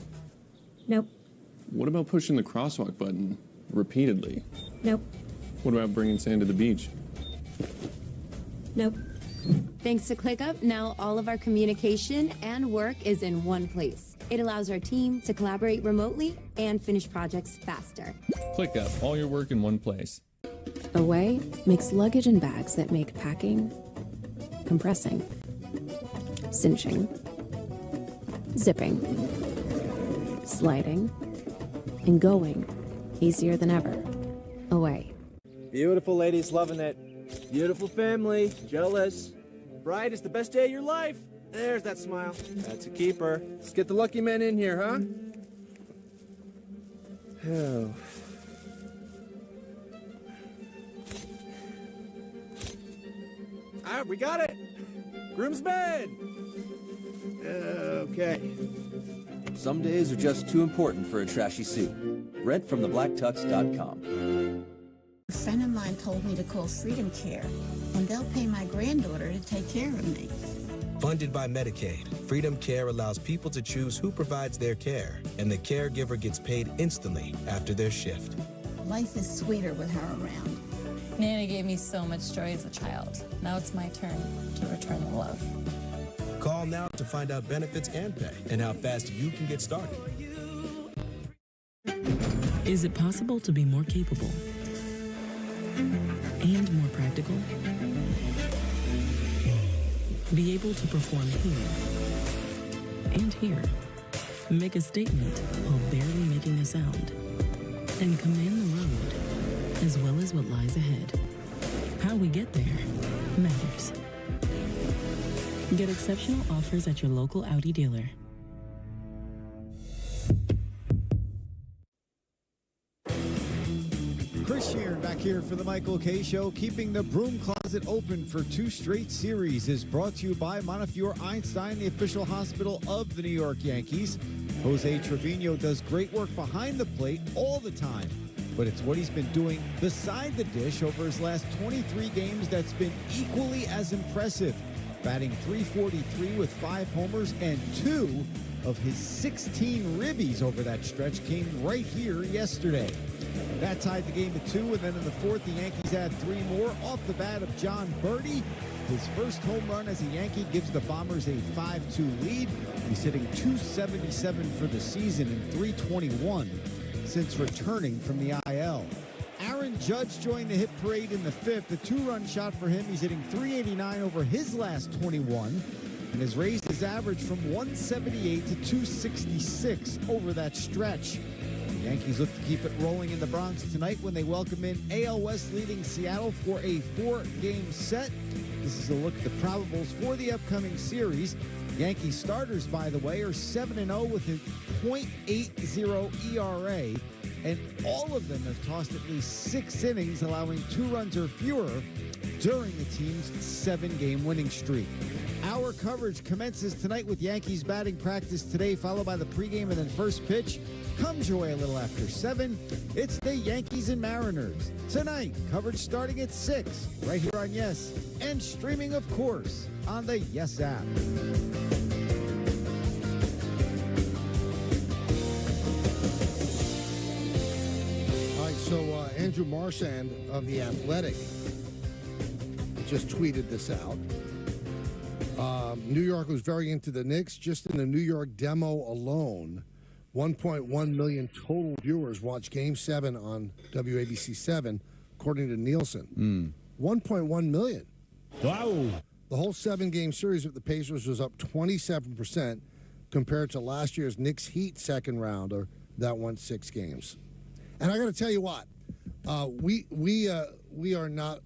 Nope. What about pushing the crosswalk button repeatedly? Nope. What about bringing sand to the beach? Nope. Thanks to ClickUp, now all of our communication and work is in one place. It allows our team to collaborate remotely and finish projects faster. ClickUp, all your work in one place. Away makes luggage and bags that make packing, compressing, cinching, zipping, sliding, and going easier than ever. Away. Beautiful ladies, loving it. Beautiful family, jealous. Bride is the best day of your life. There's that smile. That's a keeper. Let's get the lucky men in here, huh? Oh. Ah, we got it. Groomsmen. Okay. Some days are just too important for a trashy suit. Rent from theblacktux.com. A friend of mine told me to call Freedom Care, and they'll pay my granddaughter to take care of me. Funded by Medicaid, Freedom Care allows people to choose who provides their care, and the caregiver gets paid instantly after their shift. Life is sweeter with her around. Nana gave me so much joy as a child. Now it's my turn to return the love. Call now to find out benefits and pay, and how fast you can get started. Is it possible to be more capable and more practical? Be able to perform here and here. Make a statement while barely making a sound. And command the road, as well as what lies ahead. How we get there matters. Get exceptional offers at your local Audi dealer. Chris Sheeran back here for the Michael K. Show. Keeping the broom closet open for 2 straight series is brought to you by Montefiore Einstein, the official hospital of the New York Yankees. Jose Trevino does great work behind the plate all the time, but it's what he's been doing beside the dish over his last 23 games that's been equally as impressive. Batting .343 with 5 homers, and 2 of his 16 ribbies over that stretch came right here yesterday. That tied the game to 2, and then in the 4th, the Yankees add 3 more off the bat of John Birdie. His first home run as a Yankee gives the Bombers a 5-2 lead. He's hitting .277 for the season and .321 since returning from the IL. Aaron Judge joined the hit parade in the fifth. A two-run shot for him. He's hitting .389 over his last 21 and has raised his average from 178 to 266 over that stretch. The Yankees look to keep it rolling in the Bronx tonight when they welcome in AL West leading Seattle for a 4-game set. This is a look at the probables for the upcoming series. Yankee starters, by the way, are 7-0 with a .80 ERA, and all of them have tossed at least 6 innings, allowing 2 runs or fewer during the team's 7-game winning streak. Our coverage commences tonight with Yankees batting practice today, followed by the pregame and then first pitch comes your way a little after 7. It's the Yankees and Mariners. Tonight, coverage starting at 6, right here on Yes, and streaming, of course, on the Yes app. All right, so Andrew Marchand of The Athletic just tweeted this out. New York was very into the Knicks. Just in the New York demo alone, 1.1 million total viewers watched Game 7 on WABC 7, according to Nielsen. 1.1 million. Wow. The whole 7-game series with the Pacers was up 27% compared to last year's Knicks Heat second rounder that won 6 games. And I got to tell you what, we are not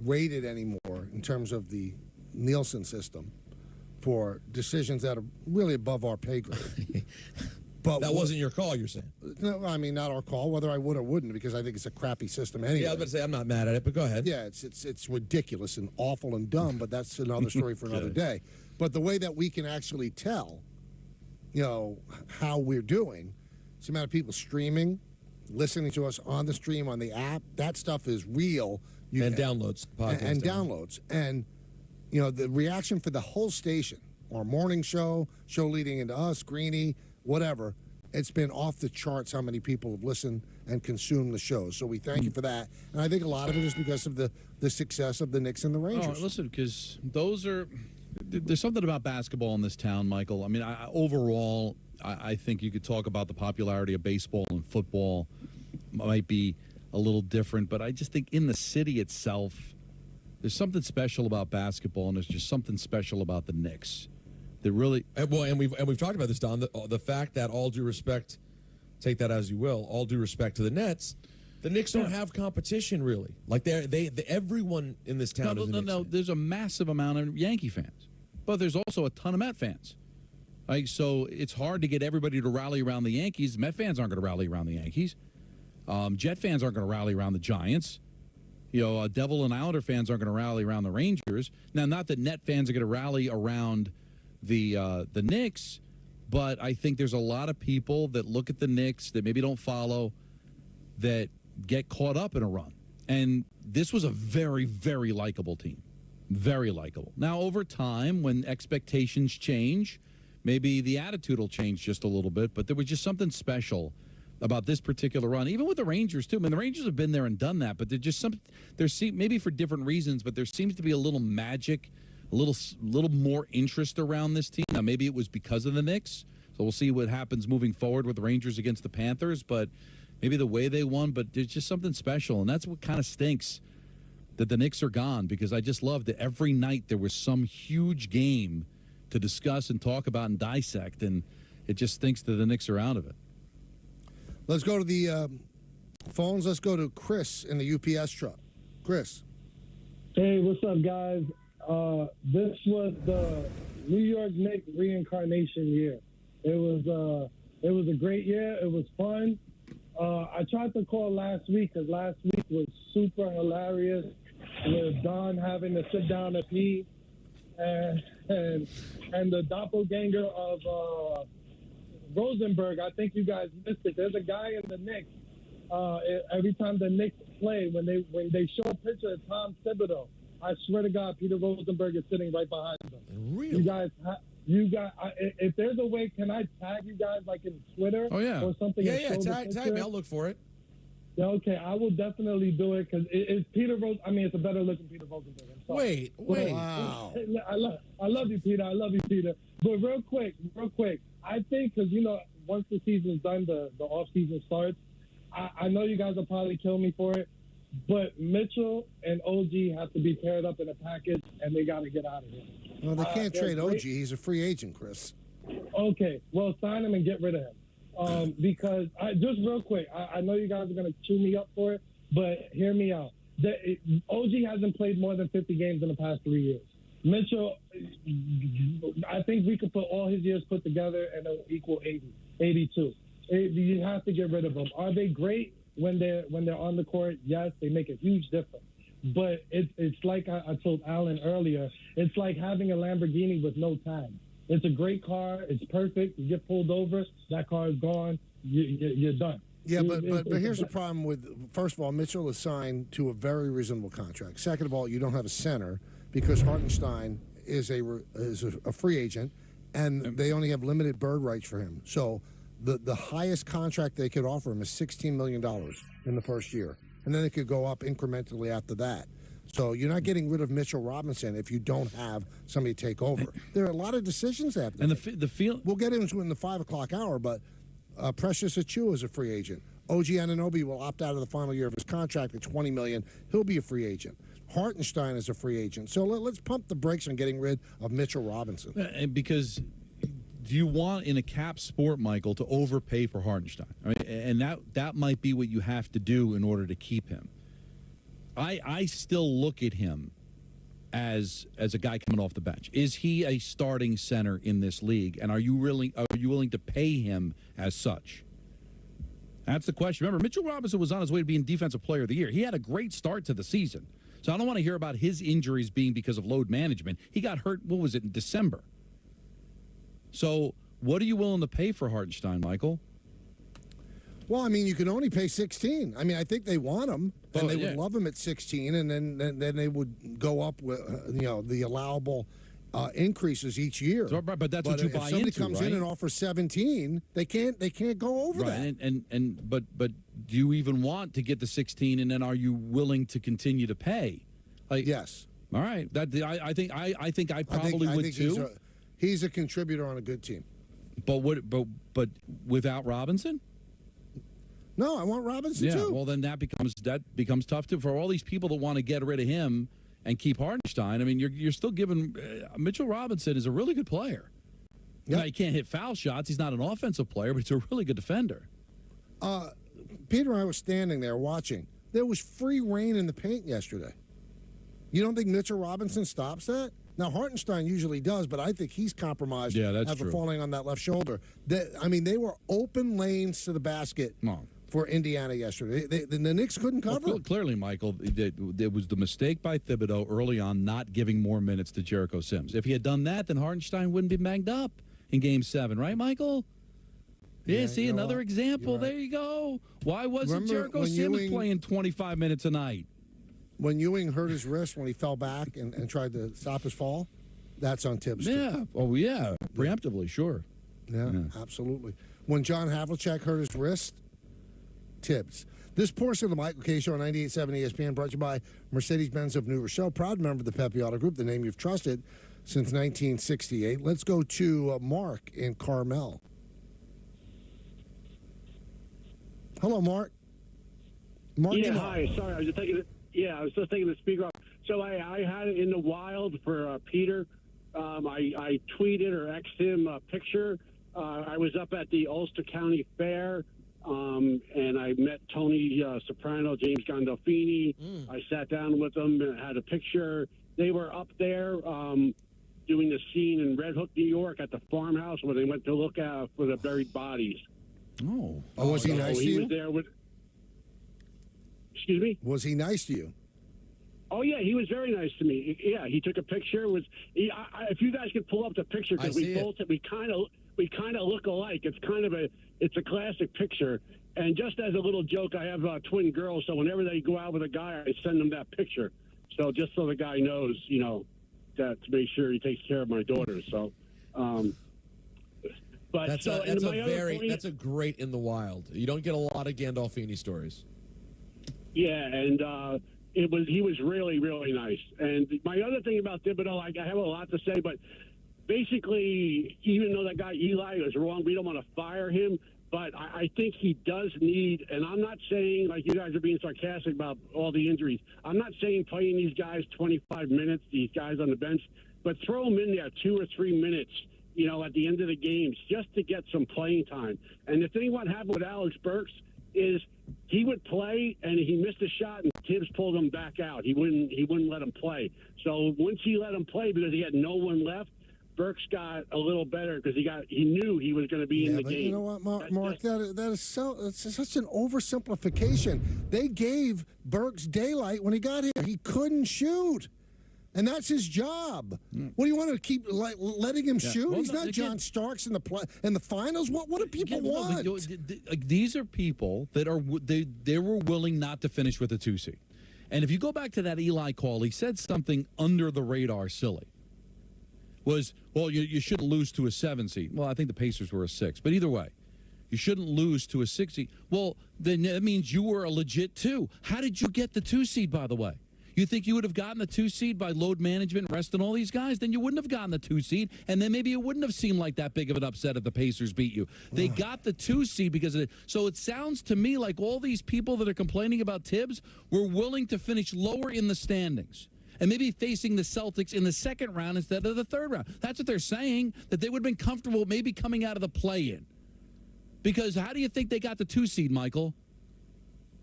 rated anymore in terms of the Nielsen system for decisions that are really above our pay grade. But that wasn't your call, you're saying? No, I mean, not our call, whether I would or wouldn't, because I think it's a crappy system anyway. Yeah, I was about to say, I'm not mad at it, but go ahead. Yeah, it's ridiculous and awful and dumb, but that's another story for another day. But the way that we can actually tell, how we're doing, it's the amount of people streaming, listening to us on the stream, on the app, that stuff is real. Downloads. And downloads. And, the reaction for the whole station, our morning show leading into us, Greeny, whatever, it's been off the charts how many people have listened and consumed the show. So we thank you for that. And I think a lot of it is because of the success of the Knicks and the Rangers. Oh, listen, because there's something about basketball in this town, Michael. I mean, overall, I think you could talk about the popularity of baseball and football might be a little different, but I just think in the city itself, there's something special about basketball, and there's just something special about the Knicks. They really and we've talked about this, Don. The fact that, all due respect, take that as you will, all due respect to the Nets, the Knicks don't have competition really. Like everyone in this town is a Knicks fan. There's a massive amount of Yankee fans, but there's also a ton of Met fans. So it's hard to get everybody to rally around the Yankees. Met fans aren't going to rally around the Yankees. Jet fans aren't going to rally around the Giants. Devil and Islander fans aren't going to rally around the Rangers. Now, not that Net fans are going to rally around the Knicks, but I think there's a lot of people that look at the Knicks that maybe don't follow that get caught up in a run. And this was a very, very likable team. Very likable. Now, over time, when expectations change, maybe the attitude will change just a little bit, but there was just something special about this particular run, even with the Rangers, too. I mean, the Rangers have been there and done that, but maybe for different reasons, but there seems to be a little magic, a little more interest around this team. Now, maybe it was because of the Knicks, so we'll see what happens moving forward with the Rangers against the Panthers, but maybe the way they won, but there's just something special, and that's what kind of stinks, that the Knicks are gone, because I just love that every night there was some huge game to discuss and talk about and dissect, and it just stinks that the Knicks are out of it. Let's go to the phones. Let's go to Chris in the UPS truck. Chris. Hey, what's up, guys? This was the New York Knicks reincarnation year. It was a great year. It was fun. I tried to call last week because last week was super hilarious with Don having to sit down and pee, and the doppelganger of Rosenberg. I think you guys missed it. There's a guy in the Knicks. Every time the Knicks play, when they show a picture of Tom Thibodeau, I swear to God, Peter Rosenberg is sitting right behind them. Really? You guys, if there's a way, can I tag you guys like in Twitter? Oh yeah, or something? Yeah. Tag me. I'll look for it. Yeah, okay, I will definitely do it because it's Peter Rose. I mean, it's a better looking Peter Rosenberg. I'm sorry. Wait. Wow. I love you, Peter. I love you, Peter. But real quick, I think because once the season's done, the off season starts. I know you guys will probably kill me for it, but Mitchell and OG have to be paired up in a package, and they got to get out of here. Well, they can't trade OG. He's a free agent, Chris. Okay, well, sign him and get rid of him. Because, just real quick, I know you guys are going to chew me up for it, but hear me out. OG hasn't played more than 50 games in the past 3 years. Mitchell, I think we could put all his years put together and it'll equal 82. You have to get rid of them. Are they great when they're on the court? Yes, they make a huge difference. But it's like I told Alan earlier, it's like having a Lamborghini with no tag. It's a great car. It's perfect. You get pulled over, that car is gone. You're done. Yeah, but here's the problem with, first of all, Mitchell is signed to a very reasonable contract. Second of all, you don't have a center because Hartenstein is a free agent, and they only have limited bird rights for him. So the highest contract they could offer him is $16 million in the first year, and then it could go up incrementally after that. So you're not getting rid of Mitchell Robinson if you don't have somebody take over. There are a lot of decisions that have to And the feel we'll get into in the 5 o'clock hour, but Precious Achiuwa is a free agent. OG Anunoby will opt out of the final year of his contract at $20 million. He'll be a free agent. Hartenstein is a free agent. So let's pump the brakes on getting rid of Mitchell Robinson. Because do you want in a cap sport, Michael, to overpay for Hartenstein? I mean, and that might be what you have to do in order to keep him. I still look at him as a guy coming off the bench. Is he a starting center in this league? And are you willing to pay him as such? That's the question. Remember, Mitchell Robinson was on his way to being Defensive Player of the Year. He had a great start to the season. So I don't want to hear about his injuries being because of load management. He got hurt, what was it, in December? So what are you willing to pay for Hartenstein, Michael? Well, I mean, you can only pay 16. I mean, I think they want him, and they would love him at 16, and then they would go up with the allowable increases each year. So, but that's what you buy into, if somebody comes in and offers 17, they can't go over that. But do you even want to get the 16, and then are you willing to continue to pay? Yes. All right. I think I probably would too. He's a contributor on a good team. But without Robinson? No, I want Robinson too. Well, then that becomes tough too for all these people that want to get rid of him and keep Hartenstein. I mean, you're still giving Mitchell Robinson is a really good player. Yep. Now, he can't hit foul shots. He's not an offensive player, but he's a really good defender. Peter and I were standing there watching. There was free reign in the paint yesterday. You don't think Mitchell Robinson stops that? Now, Hartenstein usually does, but I think he's compromised after falling on that left shoulder. They were open lanes to the basket for Indiana yesterday. The Knicks couldn't cover. Well, clearly, Michael, there was the mistake by Thibodeau early on not giving more minutes to Jericho Sims. If he had done that, then Hartenstein wouldn't be banged up in Game 7, right, Michael? Yeah, see, another example. There you go. Why wasn't Jericho Sims playing 25 minutes a night? When Ewing hurt his wrist when he fell back and tried to stop his fall, that's on Tibbs. Yeah. Oh, yeah. Preemptively, sure. Yeah, absolutely. When John Havlicek hurt his wrist, Tibbs. This portion of the Michael K. Show on 98.7 ESPN brought to you by Mercedes-Benz of New Rochelle, proud member of the Pepe Auto Group, the name you've trusted since 1968. Let's go to Mark in Carmel. Hello, Mark. Hi. Sorry, I was just thinking. I was just thinking the speaker. So I had it in the wild for Peter. I tweeted or X'd him a picture. I was up at the Ulster County Fair, and I met Tony Soprano, James Gandolfini. I sat down with them and had a picture. They were up there doing the scene in Red Hook, New York, at the farmhouse where they went to look for the buried bodies. Oh, was he nice to you? He was there with. Excuse me? Was he nice to you? Oh, yeah, he was very nice to me. Yeah, he took a picture. If you guys could pull up the picture, because we kind of look alike. It's a classic picture. And just as a little joke, I have twin girls, so whenever they go out with a guy, I send them that picture. So just so the guy knows, that to make sure he takes care of my daughters. So, but that's a great in the wild. You don't get a lot of Gandolfini stories. Yeah, and he was really, really nice. And my other thing about Thibodeau, I have a lot to say, but basically, even though that guy Eli was wrong, we don't want to fire him. But I think he does need, and I'm not saying, like you guys are being sarcastic about all the injuries. I'm not saying playing these guys 25 minutes, these guys on the bench, but throw them in there 2 or 3 minutes, you know, at the end of the games just to get some playing time. And the thing what happened with Alex Burks is he would play and he missed a shot and Tibbs pulled him back out. He wouldn't let him play. So once he let him play because he had no one left, Burks got a little better because he knew he was going to be in the game. You know what, Mark? That is it's such an oversimplification. They gave Burks daylight when he got here. He couldn't shoot. And that's his job. What do you want to keep letting him shoot? Well, He's not John Starks in the finals. What do people want? These are people that are they were willing not to finish with a 2 seed. And if you go back to that Eli call, he said something under the radar silly. You shouldn't lose to a 7 seed. Well, I think the Pacers were a 6. But either way, you shouldn't lose to a 6 seed. Well, then that means you were a legit 2. How did you get the 2 seed, by the way? You think you would have gotten the 2 seed by load management, resting all these guys? Then you wouldn't have gotten the 2 seed, and then maybe it wouldn't have seemed like that big of an upset if the Pacers beat you. They got the 2 seed because of it. So it sounds to me like all these people that are complaining about Tibbs were willing to finish lower in the standings and maybe facing the Celtics in the second round instead of the third round. That's what they're saying, that they would have been comfortable maybe coming out of the play-in. Because how do you think they got the 2 seed, Michael?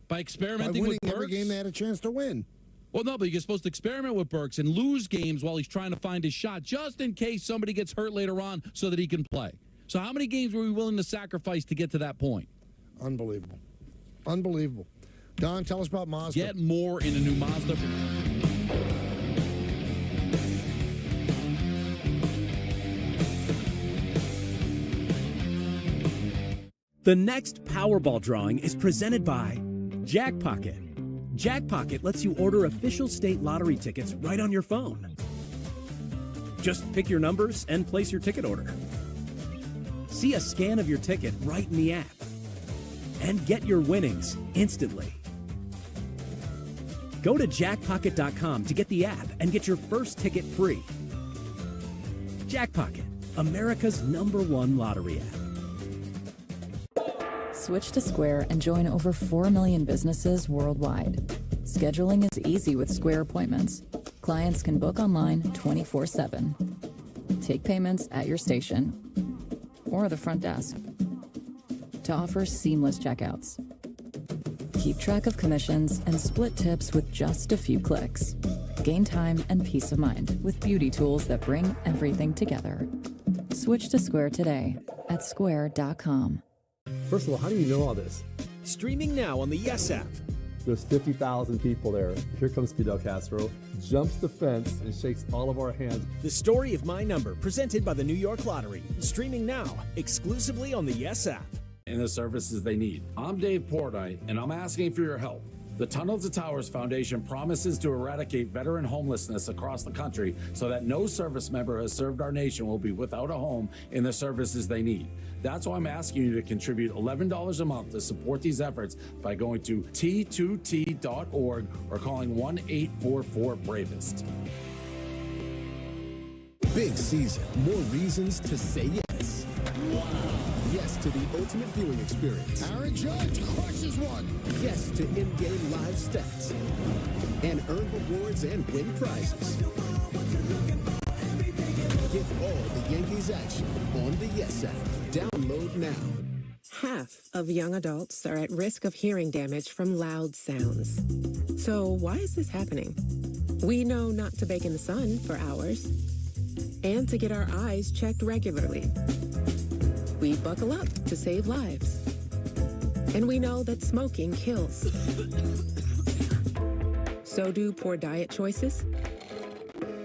By experimenting with Burks? Every game they had a chance to win. Well, no, but you're supposed to experiment with Burks and lose games while he's trying to find his shot, just in case somebody gets hurt later on so that he can play. So how many games were we willing to sacrifice to get to that point? Unbelievable. Unbelievable. Don, tell us about Mazda. Get more in a new Mazda. The next Powerball drawing is presented by Jackpocket. Jackpocket lets you order official state lottery tickets right on your phone. Just pick your numbers and place your ticket order. See a scan of your ticket right in the app. And get your winnings instantly. Go to jackpocket.com to get the app and get your first ticket free. Jackpocket, America's #1 lottery app. Switch to Square and join over 4 million businesses worldwide. Scheduling is easy with Square appointments. Clients can book online 24/7. Take payments at your station or the front desk to offer seamless checkouts. Keep track of commissions and split tips with just a few clicks. Gain time and peace of mind with beauty tools that bring everything together. Switch to Square today at square.com. First of all, how do you know all this? Streaming now on the Yes app. There's 50,000 people there. Here comes Fidel Castro, jumps the fence and shakes all of our hands. The Story of My Number, presented by the New York Lottery. Streaming now, exclusively on the Yes app. And the services they need. I'm Dave Portnoy, and I'm asking for your help. The Tunnel to Towers Foundation promises to eradicate veteran homelessness across the country so that no service member who has served our nation will be without a home in the services they need. That's why I'm asking you to contribute $11 a month to support these efforts by going to T2T.org or calling 1-844-BRAVEST. Big season. More reasons to say yes. Wow. Yes to the ultimate viewing experience. Aaron Judge crushes one. Yes to in-game live stats. And earn rewards and win prizes. Get all the Yankees action on the Yes app. Download now. Half of young adults are at risk of hearing damage from loud sounds. So why is this happening? We know not to bake in the sun for hours and to get our eyes checked regularly. We buckle up to save lives. And we know that smoking kills. So do poor diet choices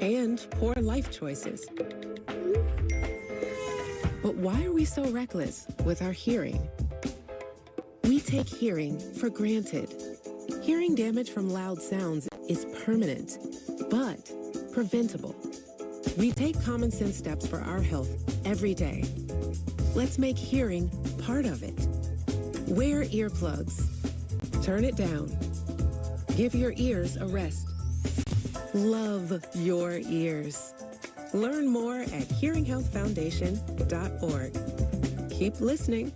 and poor life choices. But why are we so reckless with our hearing? We take hearing for granted. Hearing damage from loud sounds is permanent, but preventable. We take common sense steps for our health every day. Let's make hearing part of it. Wear earplugs. Turn it down. Give your ears a rest. Love your ears. Learn more at hearinghealthfoundation.org. Keep listening.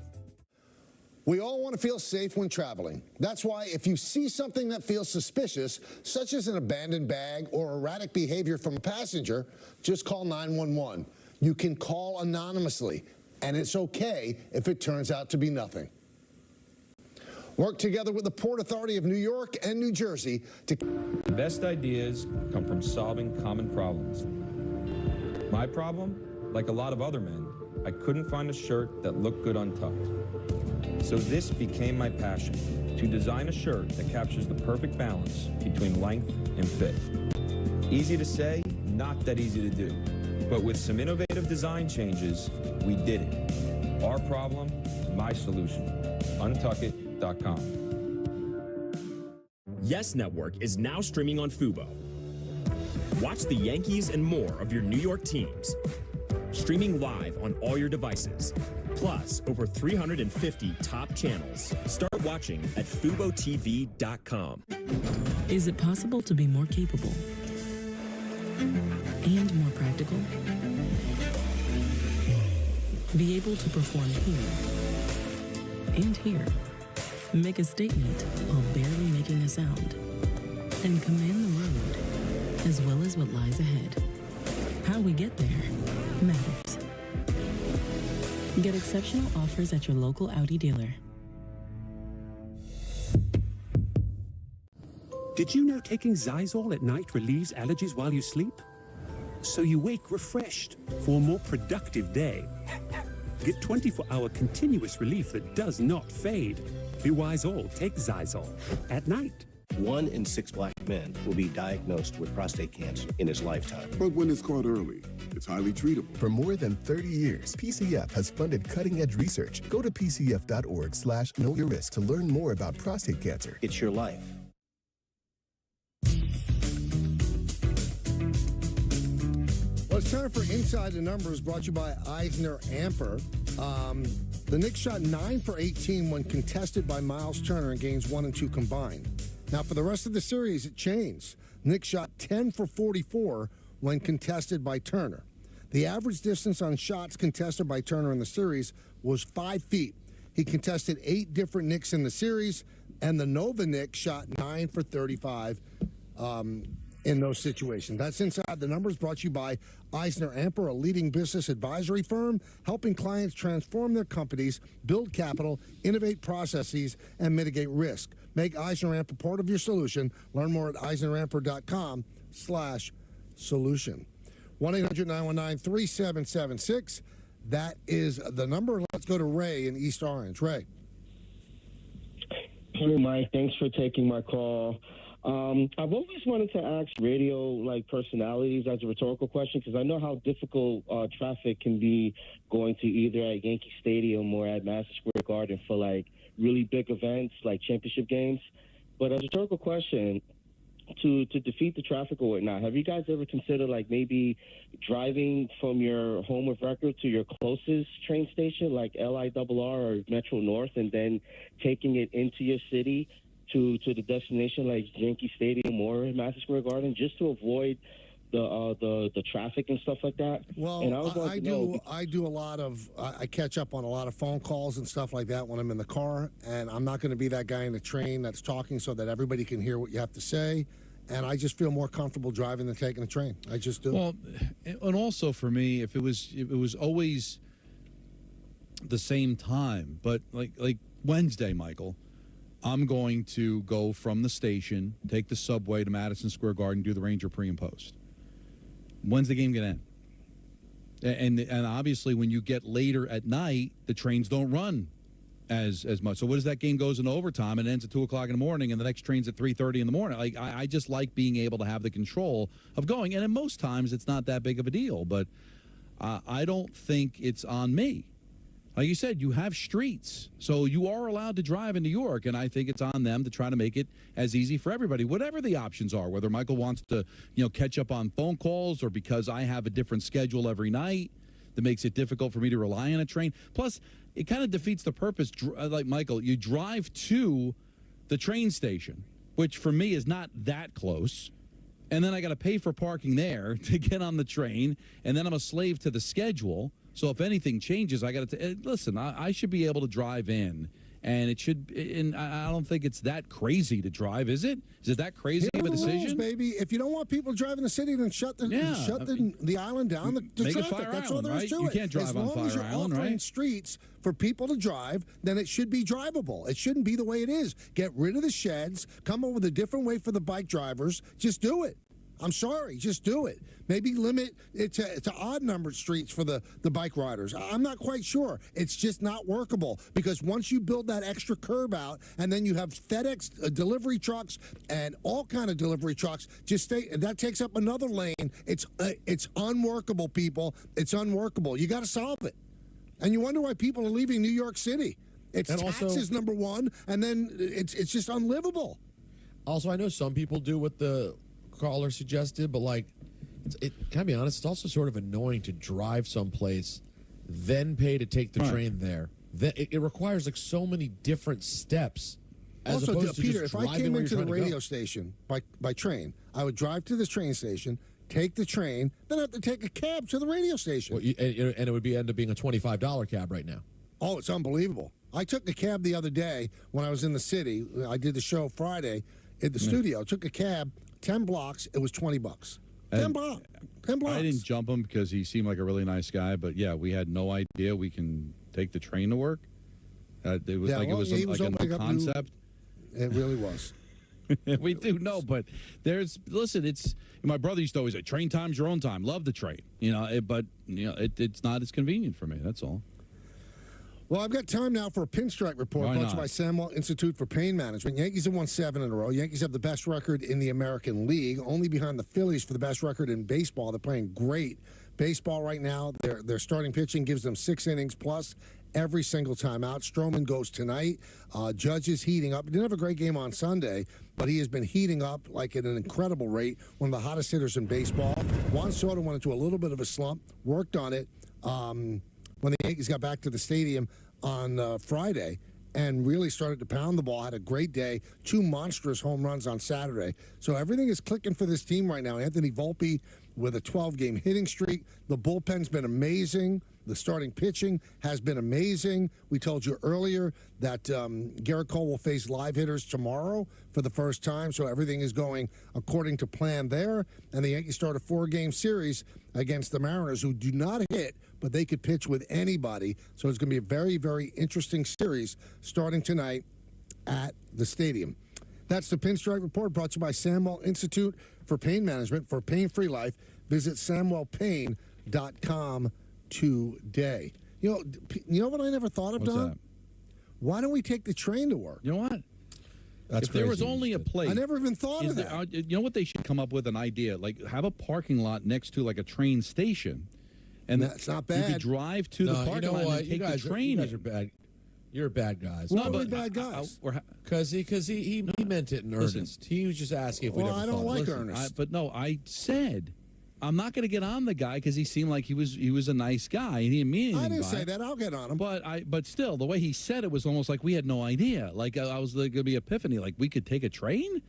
We all want to feel safe when traveling. That's why if you see something that feels suspicious, such as an abandoned bag or erratic behavior from a passenger, just call 911. You can call anonymously, and it's okay if it turns out to be nothing. Work together with the Port Authority of New York and New Jersey to... The best ideas come from solving common problems. My problem, like a lot of other men, I couldn't find a shirt that looked good untucked. So this became my passion, to design a shirt that captures the perfect balance between length and fit. Easy to say, not that easy to do. But with some innovative design changes, we did it. Our problem, my solution. Untuckit.com. Yes Network is now streaming on Fubo. Watch the Yankees and more of your New York teams. Streaming live on all your devices. Plus, over 350 top channels. Start watching at FuboTV.com. Is it possible to be more capable and more practical? Be able to perform here and here. Make a statement while barely making a sound. And command the road, as well as what lies ahead. How we get there matters. Get exceptional offers at your local Audi dealer. Did you know taking Xyzal at night relieves allergies while you sleep? So you wake refreshed for a more productive day. Get 24-hour continuous relief that does not fade. Be wise all, take Xyzal at night. 1 in 6 black men will be diagnosed with prostate cancer in his lifetime. But when it's caught early, it's highly treatable. For more than 30 years, PCF has funded cutting-edge research. Go to pcf.org/knowyourrisk to learn more about prostate cancer. It's your life. Well, it's time for Inside the Numbers, brought to you by Eisner Amper. The Knicks shot 9 for 18 when contested by Miles Turner in games 1 and 2 combined. Now, for the rest of the series, it changed. Knicks shot 10 for 44 when contested by Turner. The average distance on shots contested by Turner in the series was 5 feet. He contested 8 different Knicks in the series, and the Nova Knicks shot 9 for 35 in those situations. That's Inside the Numbers, brought to you by Eisner Amper, a leading business advisory firm, helping clients transform their companies, build capital, innovate processes, and mitigate risk. Make Eisner Amper part of your solution. Learn more at eisneramper.com/solution. 1-800-919-3776. That is the number. Let's go to Ray in East Orange. Ray. Hey, Mike. Thanks for taking my call. I've always wanted to ask radio personalities as a rhetorical question, because I know how difficult traffic can be going to either at Yankee Stadium or at Madison Square Garden for really big events like championship games. But as a rhetorical question, to defeat the traffic or whatnot, have you guys ever considered maybe driving from your home of record to your closest train station like LIRR or Metro North, and then taking it into your city to the destination like Yankee Stadium or Madison Square Garden, just to avoid the traffic and stuff like that? Well, and I do a lot of I catch up on a lot of phone calls and stuff like that when I'm in the car, and I'm not going to be that guy in the train that's talking so that everybody can hear what you have to say. And I just feel more comfortable driving than taking the train. I just do. Well, and also for me, if it was always the same time, but like Wednesday, Michael, I'm going to go from the station, take the subway to Madison Square Garden, do the Ranger pre and post. When's the game going to end? And obviously, when you get later at night, the trains don't run as much. So what does that game goes into overtime and ends at 2 o'clock in the morning, and the next train's at 3:30 in the morning? I just like being able to have the control of going. And in most times, it's not that big of a deal. But I don't think it's on me. Like you said, you have streets, so you are allowed to drive in New York, and I think it's on them to try to make it as easy for everybody, whatever the options are, whether Michael wants to, catch up on phone calls, or because I have a different schedule every night that makes it difficult for me to rely on a train. Plus, it kind of defeats the purpose. Like Michael, you drive to the train station, which for me is not that close, and then I got to pay for parking there to get on the train, and then I'm a slave to the schedule. So if anything changes, I got to listen. I should be able to drive in And it should. And I don't think it's that crazy to drive, is it? Is it that crazy of a decision? Rules, baby. If you don't want people driving the city, then shut the island down. The make it traffic. Fire That's Island, all there is right? to You it. can't drive on Fire Island, As long as you're offering streets for people to drive, then it should be drivable. It shouldn't be the way it is. Get rid of the sheds. Come up with a different way for the bike drivers. Just do it. I'm sorry, just do it. Maybe limit it to odd-numbered streets for the bike riders. I'm not quite sure. It's just not workable because once you build that extra curb out and then you have FedEx delivery trucks and all kind of delivery trucks, that takes up another lane. It's unworkable, people. It's unworkable. You got to solve it. And you wonder why people are leaving New York City. It's taxes, number one, and then it's just unlivable. Also, I know some people do what the caller suggested, but can I be honest? It's also sort of annoying to drive someplace, then pay to take the train there. It requires so many different steps. As Also, opposed to Peter, just if I came where into you're the trying to radio go. station by train, I would drive to this train station, take the train, then have to take a cab to the radio station. Well, and it would end up being a $25 cab right now. Oh, it's unbelievable. I took a cab the other day when I was in the city. I did the show Friday at the studio. Took a cab, 10 blocks. It was $20. 10 blocks. 10 blocks. I didn't jump him because he seemed like a really nice guy. But yeah, we had no idea we can take the train to work. It was Yeah, like well, it was he like was a opening new up new- concept. It really was. We do know, but listen, it's my brother used to always say, train time's your own time. Love the train, but it's not as convenient for me. That's all. Well, I've got time now for a pinstripe report Why brought to you not? by Samuel Institute for Pain Management. Yankees have won 7 in a row. Yankees have the best record in the American League, only behind the Phillies for the best record in baseball. They're playing great baseball right now. Their starting pitching gives them 6 innings plus every single time out. Stroman goes tonight. Judge is heating up. He didn't have a great game on Sunday, but he has been heating up like at an incredible rate. One of the hottest hitters in baseball. Juan Soto went into a little bit of a slump, worked on it when the Yankees got back to the stadium on Friday and really started to pound the ball. Had a great day. 2 monstrous home runs on Saturday. So everything is clicking for this team right now. Anthony Volpe with a 12-game hitting streak. The bullpen's been amazing. The starting pitching has been amazing. We told you earlier that Garrett Cole will face live hitters tomorrow for the first time, so everything is going according to plan there. And the Yankees start a 4-game series against the Mariners, who do not hit, but they could pitch with anybody. So it's going to be a very, very interesting series starting tonight at the stadium. That's the Pinstripe Report brought to you by Samuel Institute for Pain Management. For a pain-free life, visit SamuelPain.com today. You know what I never thought of, What's Don? that? Why don't we take the train to work? You know what? That's if there was crazy. only a place, I never even thought of that. You know what they should come up with an idea, like have a parking lot next to like a train station, and That's not You bad. could drive to the No, parking you know lot what? and You take guys the train. you guys are bad. You're bad guys. Why are we bad guys? Because he meant it in Listen. earnest. He was just asking if we Well, never I don't thought like of it. Ernest. But no, I said I'm not going to get on the guy because he seemed like he was a nice guy and he didn't mean anything. I didn't by say it. that. I'll get on him. But still, the way he said it was almost like we had no idea. Like I was going to be epiphany. Like we could take a train.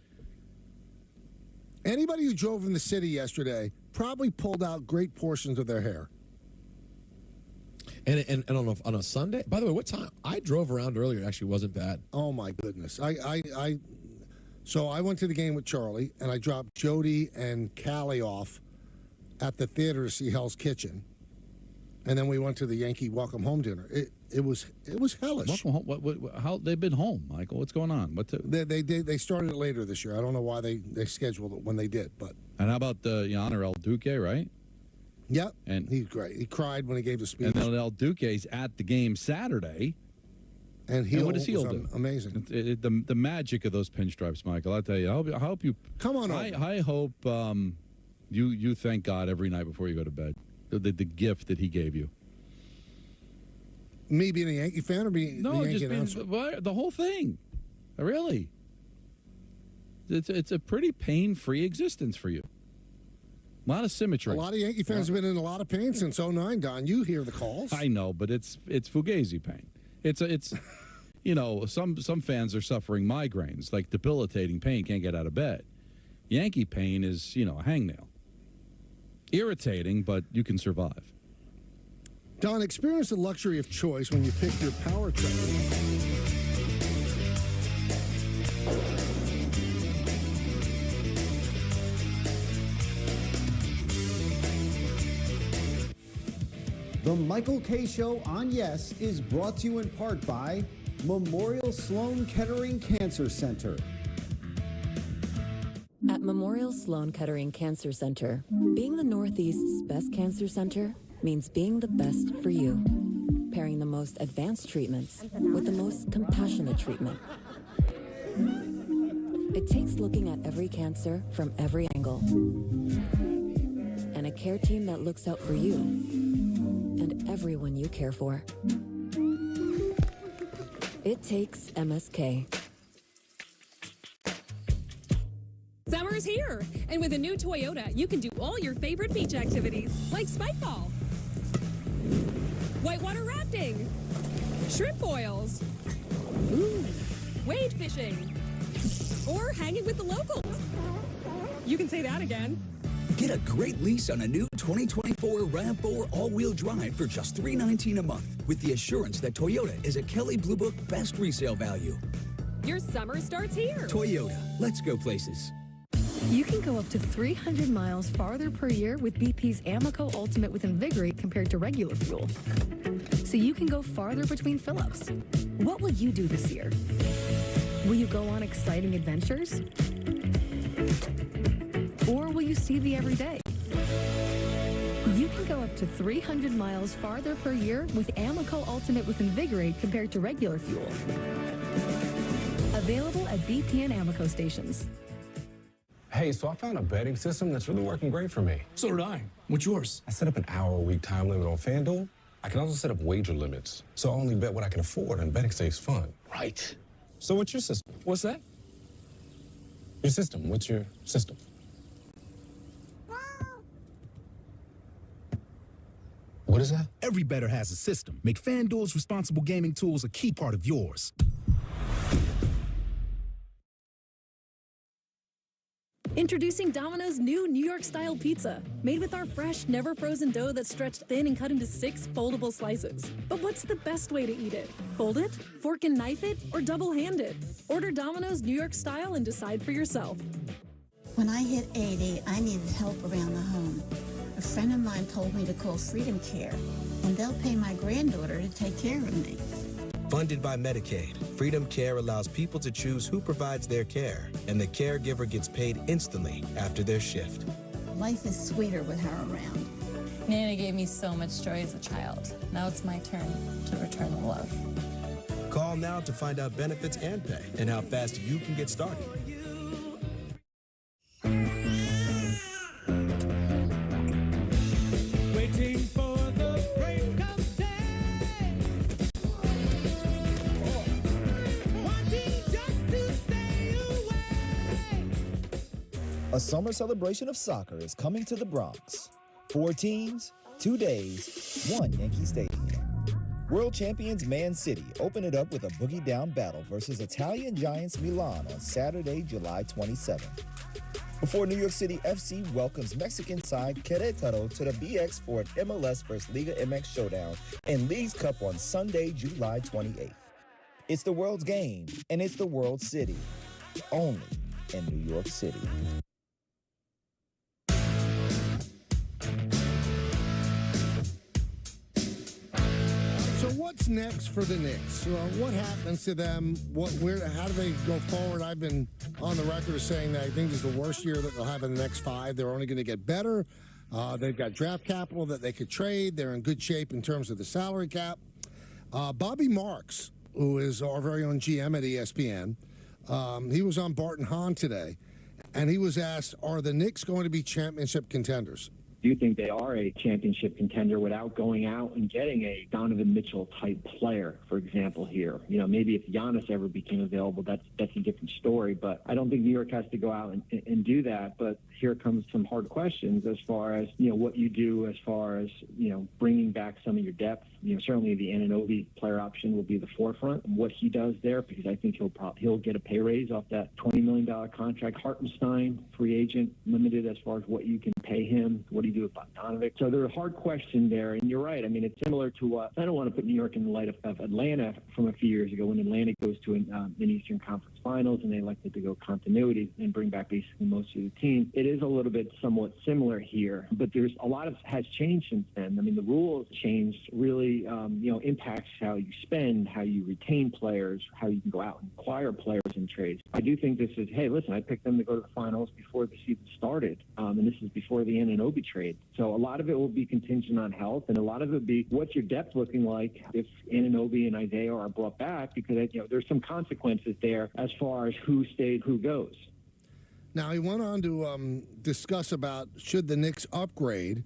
Anybody who drove in the city yesterday probably pulled out great portions of their hair. And on a Sunday, by the way, what time? I drove around earlier. It actually wasn't bad. Oh my goodness! So I went to the game with Charlie, and I dropped Jody and Callie off at the theater to see Hell's Kitchen, and then we went to the Yankee welcome home dinner. It was hellish. Welcome home. How they've been home, Michael? What's going on? They started it later this year. I don't know why they scheduled it when they did, but And how about Yonner El Duque, right? yep, And he's great. He cried when he gave the speech, And then El Duque's at the game Saturday. and what does Heel was do? amazing. The magic of those pinstripes, Michael. I tell you, I hope you Come on over. I hope you thank God every night before you go to bed. The gift that He gave you. Me being a Yankee fan or being the Yankee just announcer? the whole thing. Really, it's a pretty pain-free existence for you. A lot of symmetry. A lot of Yankee fans have been in a lot of pain since '09. Don, you hear the calls. I know, but it's fugazi pain. It's some fans are suffering migraines, like debilitating pain, can't get out of bed. Yankee pain is, a hangnail. Irritating, but you can survive. Don, experience the luxury of choice when you pick your power train. The Michael K. Show on Yes is brought to you in part by Memorial Sloan Kettering Cancer Center. At Memorial Sloan Kettering Cancer Center, being the Northeast's best cancer center means being the best for you. Pairing the most advanced treatments with the most compassionate treatment. It takes looking at every cancer from every angle. And a care team that looks out for you and everyone you care for. It takes MSK. Summer's here, and with a new Toyota, you can do all your favorite beach activities, like spike ball, whitewater rafting, shrimp boils, wade fishing, or hanging with the locals. You can say that again. Get a great lease on a new 2024 RAV4 all-wheel drive for just $319 a month, with the assurance that Toyota is a Kelley Blue Book best resale value. Your summer starts here. Toyota, let's go places. You can go up to 300 miles farther per year with BP's Amoco Ultimate with Invigorate compared to regular fuel. So you can go farther between fill-ups. What will you do this year? Will you go on exciting adventures? Or will you see the everyday? You can go up to 300 miles farther per year with Amoco Ultimate with Invigorate compared to regular fuel. Available at BP and Amoco stations. Hey, so I found a betting system that's really working great for me. So did I. What's yours? I set up an hour-a-week time limit on FanDuel. I can also set up wager limits, so I only bet what I can afford, and betting stays fun. Right. So what's your system? What's that? Your system. What's your system? What is that? Every bettor has a system. Make FanDuel's responsible gaming tools a key part of yours. Introducing Domino's new New York-style pizza, made with our fresh, never-frozen dough that's stretched thin and cut into 6 foldable slices. But what's the best way to eat it? Fold it, fork and knife it, or double-handed? Order Domino's New York style and decide for yourself. When I hit 80, I needed help around the home. A friend of mine told me to call Freedom Care, and they'll pay my granddaughter to take care of me. Funded by Medicaid, Freedom Care allows people to choose who provides their care, and the caregiver gets paid instantly after their shift. Life is sweeter with her around. Nana gave me so much joy as a child. Now it's my turn to return the love. Call now to find out benefits and pay, and how fast you can get started. Waiting for the break of day. Wanting just to stay away. A summer celebration of soccer is coming to the Bronx. 4 teams, 2 days, 1 Yankee Stadium. World champions Man City open it up with a boogie-down battle versus Italian giants Milan on Saturday, July 27th. Before New York City FC welcomes Mexican side Querétaro to the BX for an MLS vs. Liga MX showdown and Leagues Cup on Sunday, July 28th. It's the world's game, and it's the world city. Only in New York City. So what's next for the Knicks? What happens to them? How do they go forward? I've been on the record saying that I think this is the worst year that they'll have in the next 5. They're only going to get better. They've got draft capital that they could trade. They're in good shape in terms of the salary cap. Bobby Marks, who is our very own GM at ESPN, he was on Bart and Hahn today, and he was asked, are the Knicks going to be championship contenders? Do you think they are a championship contender without going out and getting a Donovan Mitchell type player, for example, here? You know, maybe if Giannis ever became available, that's a different story. But I don't think New York has to go out and do that. But here comes some hard questions as far as, you know, what you do as far as, you know, bringing back some of your depth. You know, certainly the Anunoby player option will be the forefront. What he does there, because I think he'll get a pay raise off that $20 million contract. Hartenstein, free agent, limited as far as what you can pay him, what he you do with Bogdanovic? So there's a hard question there, and you're right. I mean, it's similar to I don't want to put New York in the light of Atlanta from a few years ago when Atlanta goes to an Eastern Conference Finals and they elected to go continuity and bring back basically most of the team. It is a little bit somewhat similar here, but there's a lot of has changed since then. I mean, the rules changed really, impacts how you spend, how you retain players, how you can go out and acquire players in trades. I do think this is, hey, listen, I picked them to go to the finals before the season started, and this is before the Anunoby trade. So a lot of it will be contingent on health, and a lot of it will be what's your depth looking like if Anunoby and Isaiah are brought back, because there's some consequences there as far as who stays, who goes. Now, he went on to discuss about should the Knicks upgrade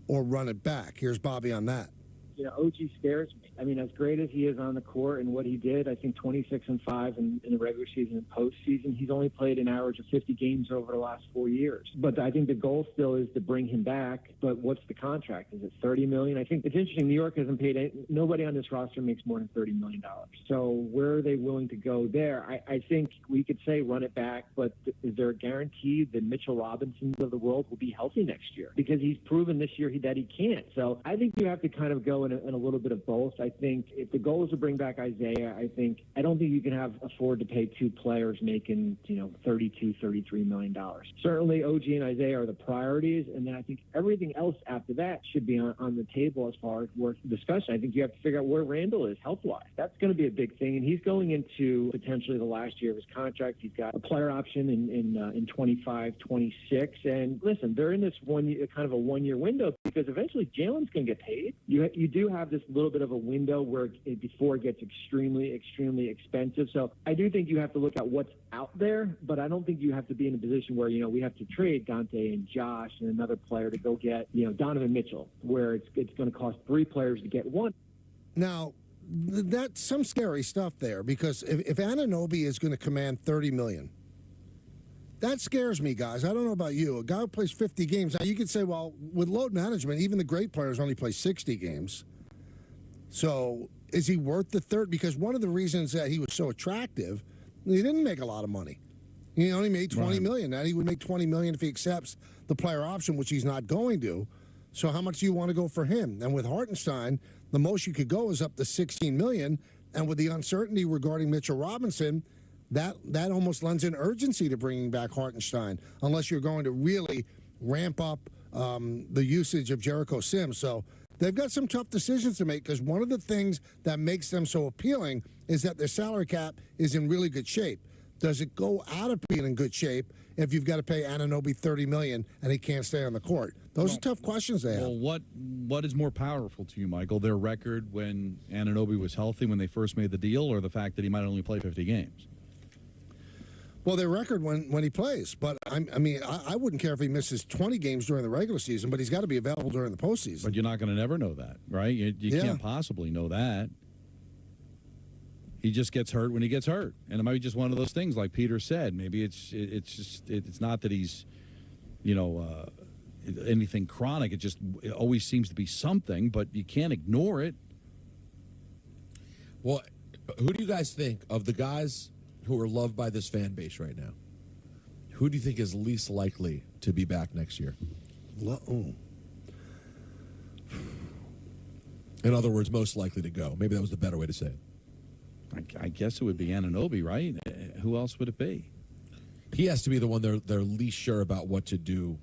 or run it back. Here's Bobby on that. OG scares me. I mean, as great as he is on the court and what he did, I think 26-5 in the regular season and postseason, he's only played an average of 50 games over the last 4 years. But I think the goal still is to bring him back. But what's the contract? Is it $30 million? I think it's interesting. New York hasn't paid nobody on this roster makes more than $30 million. So where are they willing to go there? I think we could say run it back, but is there a guarantee that Mitchell Robinsons of the world will be healthy next year? Because he's proven this year that he can't. So I think you have to kind of go in a little bit of both. I think if the goal is to bring back Isaiah, I don't think you can afford to pay two players making, $32, $33 million. Certainly OG and Isaiah are the priorities, and then I think everything else after that should be on the table as far as worth discussion. I think you have to figure out where Randall is health-wise. That's going to be a big thing, and he's going into potentially the last year of his contract. He's got a player option in 25, 26, and listen, they're in this kind of a one-year window because eventually Jalen's going to get paid. You do have this little bit of a window where before it gets extremely, extremely expensive. So I do think you have to look at what's out there, but I don't think you have to be in a position where, we have to trade Dante and Josh and another player to go get, Donovan Mitchell, where it's going to cost three players to get one. Now, that's some scary stuff there, because if Anunoby is going to command $30 million, that scares me, guys. I don't know about you. A guy who plays 50 games, now you could say, well, with load management, even the great players only play 60 games. So is he worth the third? Because one of the reasons that he was so attractive, he didn't make a lot of money. He only made $20 million. Now he would make $20 million if he accepts the player option, which he's not going to. So how much do you want to go for him? And with Hartenstein, the most you could go is up to $16 million. And with the uncertainty regarding Mitchell Robinson, that almost lends an urgency to bringing back Hartenstein, unless you're going to really ramp up the usage of Jericho Sims. So they've got some tough decisions to make, because one of the things that makes them so appealing is that their salary cap is in really good shape. Does it go out of being in good shape if you've got to pay Anunoby $30 million and he can't stay on the court? Those are tough questions they have. Well, what is more powerful to you, Michael? Their record when Anunoby was healthy when they first made the deal, or the fact that he might only play 50 games? Well, their record when he plays. But, I wouldn't care if he misses 20 games during the regular season, but he's got to be available during the postseason. But you're not going to never know that, right? You can't possibly know that. He just gets hurt when he gets hurt. And it might be just one of those things, like Peter said. Maybe it's not that he's, anything chronic. It always seems to be something, but you can't ignore it. Well, who do you guys think of the guys who are loved by this fan base right now? Who do you think is least likely to be back next year? In other words, most likely to go. Maybe that was the better way to say it. I guess it would be Anunoby, right? Who else would it be? He has to be the one they're least sure about what to do,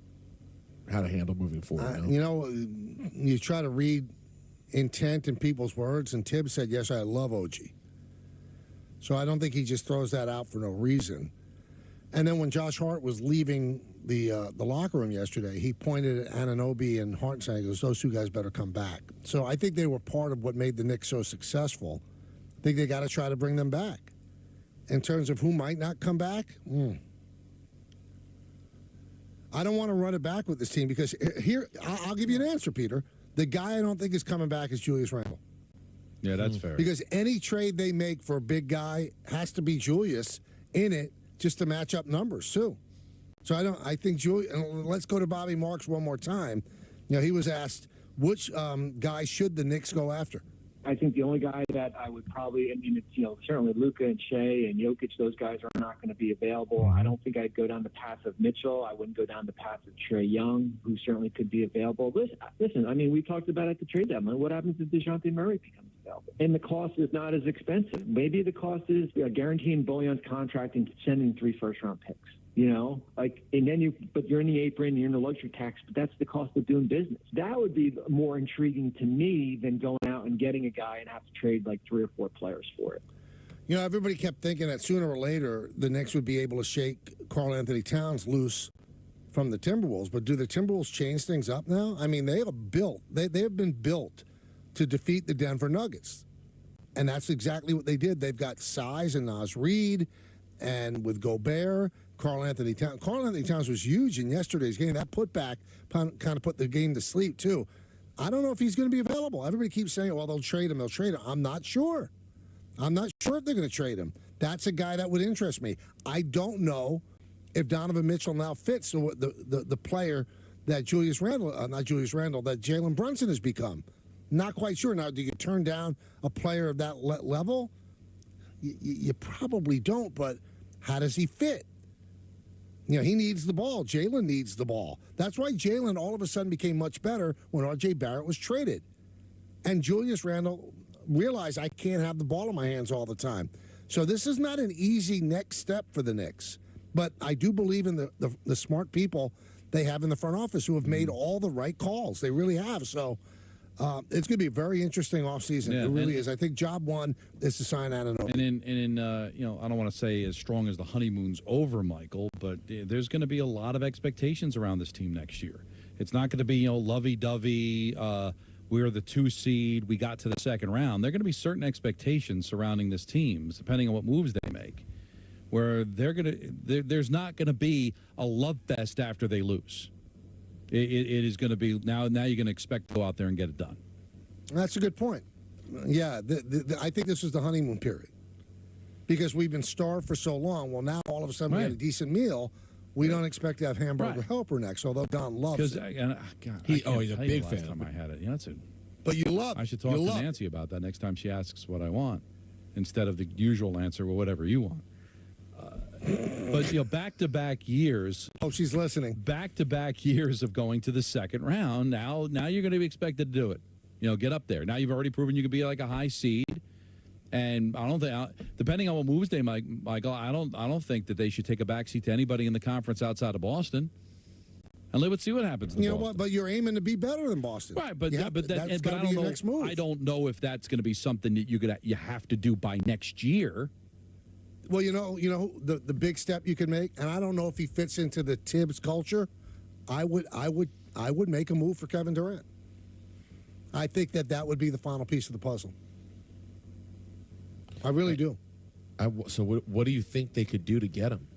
how to handle moving forward. You try to read intent in people's words, and Tibbs said, yes, I love OG. So I don't think he just throws that out for no reason. And then when Josh Hart was leaving the locker room yesterday, he pointed at Anunoby and Hart and said, those two guys better come back. So I think they were part of what made the Knicks so successful. I think they got to try to bring them back. In terms of who might not come back, I don't want to run it back with this team, because here, I'll give you an answer, Peter. The guy I don't think is coming back is Julius Randle. Yeah, that's fair. Because any trade they make for a big guy has to be Julius in it just to match up numbers, too. So I think Julius, and let's go to Bobby Marks one more time. He was asked, which guy should the Knicks go after? I think the only guy that I would probably, I mean, it's, certainly Luka and Shea and Jokic, those guys are not going to be available. I don't think I'd go down the path of Mitchell. I wouldn't go down the path of Trae Young, who certainly could be available. Listen, I mean, we talked about at the trade deadline. What happens if DeJounte Murray becomes available? And the cost is not as expensive. Maybe the cost is guaranteeing Bojan's contract and sending 3 first-round picks. And then but you're in the apron, you're in the luxury tax, but that's the cost of doing business. That would be more intriguing to me than going out and getting a guy and have to trade like 3 or 4 players for it. Everybody kept thinking that sooner or later the Knicks would be able to shake Karl Anthony Towns loose from the Timberwolves. But do the Timberwolves change things up now? I mean, they have been built to defeat the Denver Nuggets. And that's exactly what they did. They've got size and Naz Reid, and with Gobert, Karl Anthony Towns. Karl Anthony Towns was huge in yesterday's game. That putback kind of put the game to sleep, too. I don't know if he's going to be available. Everybody keeps saying, well, they'll trade him. I'm not sure. I'm not sure if they're going to trade him. That's a guy that would interest me. I don't know if Donovan Mitchell now fits the player that that Jalen Brunson has become. Not quite sure. Now, do you turn down a player of that level? You probably don't, but how does he fit? He needs the ball. Jalen needs the ball. That's why Jalen all of a sudden became much better when R.J. Barrett was traded. And Julius Randle realized, I can't have the ball in my hands all the time. So this is not an easy next step for the Knicks. But I do believe in the smart people they have in the front office who have made all the right calls. They really have. So it's going to be a very interesting offseason. Yeah, it really is. I think job one is to sign Anunoby. And I don't want to say as strong as the honeymoon's over, Michael, but there's going to be a lot of expectations around this team next year. It's not going to be, lovey-dovey, we're the 2 seed, we got to the second round. There are going to be certain expectations surrounding this team, depending on what moves they make, where there's not going to be a love fest after they lose. It is going to be now you're going to expect to go out there and get it done. That's a good point. Yeah, I think this is the honeymoon period because we've been starved for so long. Well, now all of a sudden we had a decent meal. We don't expect to have hamburger helper next, although Don loves it. He's a big fan. Last time I had it, but you love. I should talk to Nancy about that next time she asks what I want, instead of the usual answer, well, whatever you want. But back-to-back years. Oh, she's listening. Back-to-back years of going to the second round. Now you're going to be expected to do it. Get up there. Now you've already proven you could be like a high seed. And I don't think, depending on what moves they make, Michael, I don't think that they should take a backseat to anybody in the conference outside of Boston. And let's see what happens. You know what? But you're aiming to be better than Boston, right? But that's got to be your next move. I don't know if that's going to be something that you have to do by next year. Well, the big step you can make, and I don't know if he fits into the Tibbs culture. I would make a move for Kevin Durant. I think that would be the final piece of the puzzle. I really do. So what do you think they could do to get him?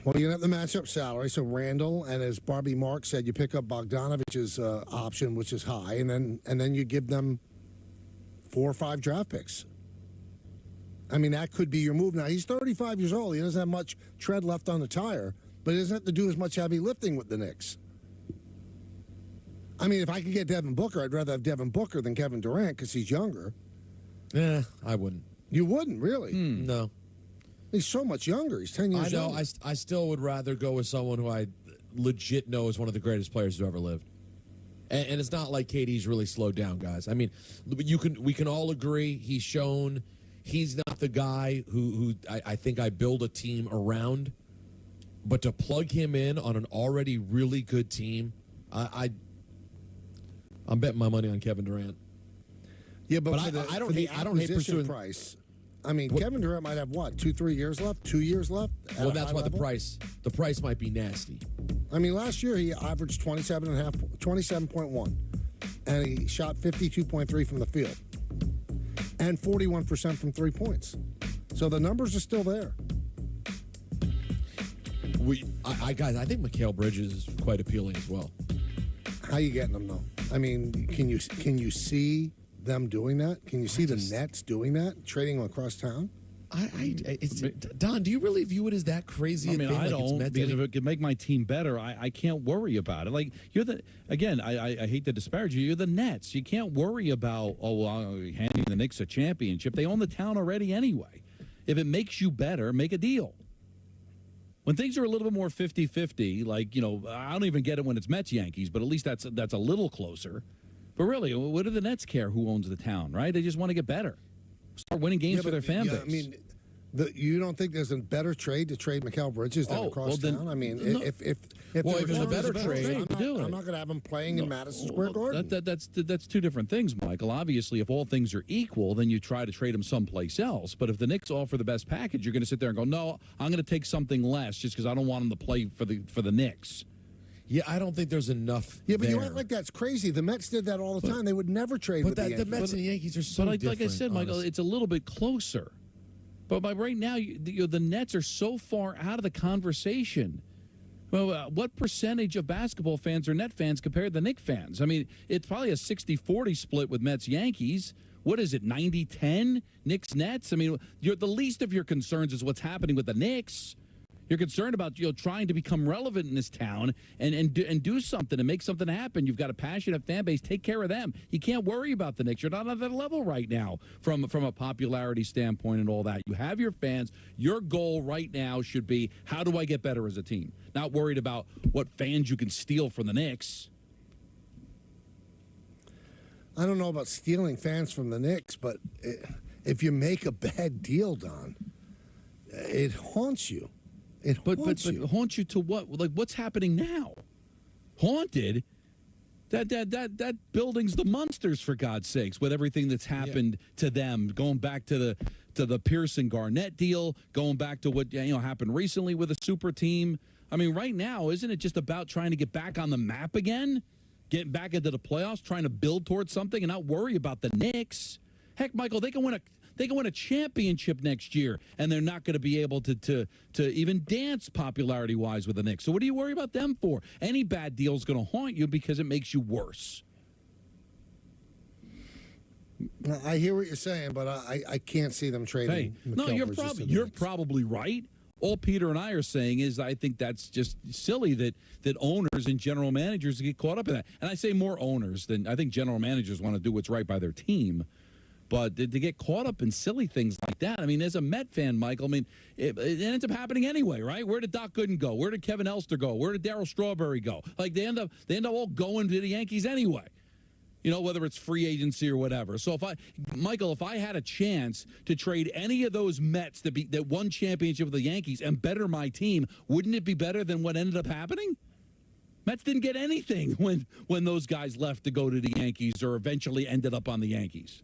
Well, you have the matchup salary. So Randall, and as Barbie Mark said, you pick up Bogdanovich's option, which is high, and then you give them 4 or 5 draft picks. I mean, that could be your move. Now, he's 35 years old. He doesn't have much tread left on the tire, but he doesn't have to do as much heavy lifting with the Knicks. I mean, if I could get Devin Booker, I'd rather have Devin Booker than Kevin Durant because he's younger. Yeah, I wouldn't. You wouldn't, really? No. He's so much younger. He's 10 years old. old. I still would rather go with someone who I legit know is one of the greatest players who ever lived. And it's not like KD's really slowed down, guys. I mean, we can all agree he's shown he's not the guy who I think I build a team around. But to plug him in on an already really good team, I'm betting my money on Kevin Durant. Yeah, but I don't hate pursuing price. I mean, Kevin Durant might have 2-3 years left, 2 years left. Well, that's why the price might be nasty. I mean, last year he averaged 27.1, and he shot 52.3 from the field, and 41% from 3 points. So the numbers are still there. Guys, I think Mikal Bridges is quite appealing as well. How you getting them though? I mean, can you see them doing that? Can you see the Nets doing that, trading them across town? Don, do you really view it as that crazy? I mean, I don't, Mets because if it could make my team better, I can't worry about it. Like, I hate to disparage you, you're the Nets. You can't worry about, handing the Knicks a championship. They own the town already anyway. If it makes you better, make a deal. When things are a little bit more 50-50, like, I don't even get it when it's Mets-Yankees, but at least that's a little closer. But really, what do the Nets care who owns the town, right? They just want to get better. Start winning games for their fan base. I mean, you don't think there's a better trade to trade Mikal Bridges than across town? I mean, if there's a better trade, I'm not going to have him playing in Madison Square Garden. That's two different things, Michael. Obviously, if all things are equal, then you try to trade him someplace else. But if the Knicks offer the best package, you're going to sit there and go, no, I'm going to take something less just because I don't want him to play for the Knicks. Yeah, I don't think there's enough. Yeah, but there. you act like that's crazy. The Mets did that all the time. They would never trade with the Yankees. The Mets and the Yankees are so different. Like I said, Michael, it's a little bit closer. But by right now, the Nets are so far out of the conversation. Well, what percentage of basketball fans are Net fans compared to Knicks fans? I mean, it's probably a 60-40 split with Mets-Yankees. What is it, 90-10 Knicks-Nets? I mean, the least of your concerns is what's happening with the Knicks. You're concerned about trying to become relevant in this town and do something and make something happen. You've got a passionate fan base. Take care of them. You can't worry about the Knicks. You're not on that level right now from a popularity standpoint and all that. You have your fans. Your goal right now should be, how do I get better as a team? Not worried about what fans you can steal from the Knicks. I don't know about stealing fans from the Knicks, but if you make a bad deal, Don, it haunts you. But haunt you to what? Like, what's happening now? Haunted? That building's the Munsters, for God's sakes, with everything that's happened to them, going back to the Pearson Garnett deal, going back to what happened recently with a super team. I mean, right now, isn't it just about trying to get back on the map again, getting back into the playoffs, trying to build towards something, and not worry about the Knicks? Heck, Michael, they can win a championship next year, and they're not going to be able to even dance popularity-wise with the Knicks. So what do you worry about them for? Any bad deal is going to haunt you because it makes you worse. I hear what you're saying, but I can't see them trading. You're probably right. All Peter and I are saying is I think that's just silly that owners and general managers get caught up in that. And I say more owners than I think general managers want to do what's right by their team. But to get caught up in silly things like that, I mean, as a Met fan, Michael, I mean, it ends up happening anyway, right? Where did Doc Gooden go? Where did Kevin Elster go? Where did Darryl Strawberry go? Like, they end up all going to the Yankees anyway, whether it's free agency or whatever. So if I had a chance to trade any of those Mets that won championship with the Yankees and better my team, wouldn't it be better than what ended up happening? Mets didn't get anything when those guys left to go to the Yankees or eventually ended up on the Yankees.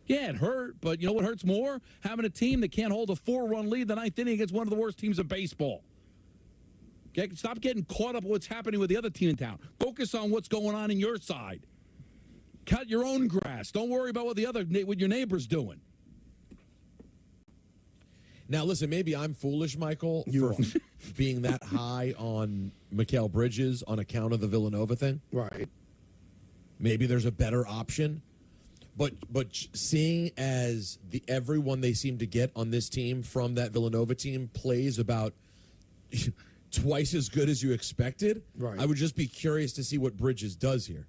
Yeah, it hurt, but you know what hurts more? Having a team that can't hold a 4-run lead the ninth inning against one of the worst teams in baseball. Okay, stop getting caught up with what's happening with the other team in town. Focus on what's going on in your side. Cut your own grass. Don't worry about what your neighbor's doing. Now, listen, maybe I'm foolish, Michael, for being that high on Mikal Bridges on account of the Villanova thing. Right. Maybe there's a better option. But seeing as everyone they seem to get on this team from that Villanova team plays about twice as good as you expected, right. I would just be curious to see what Bridges does here.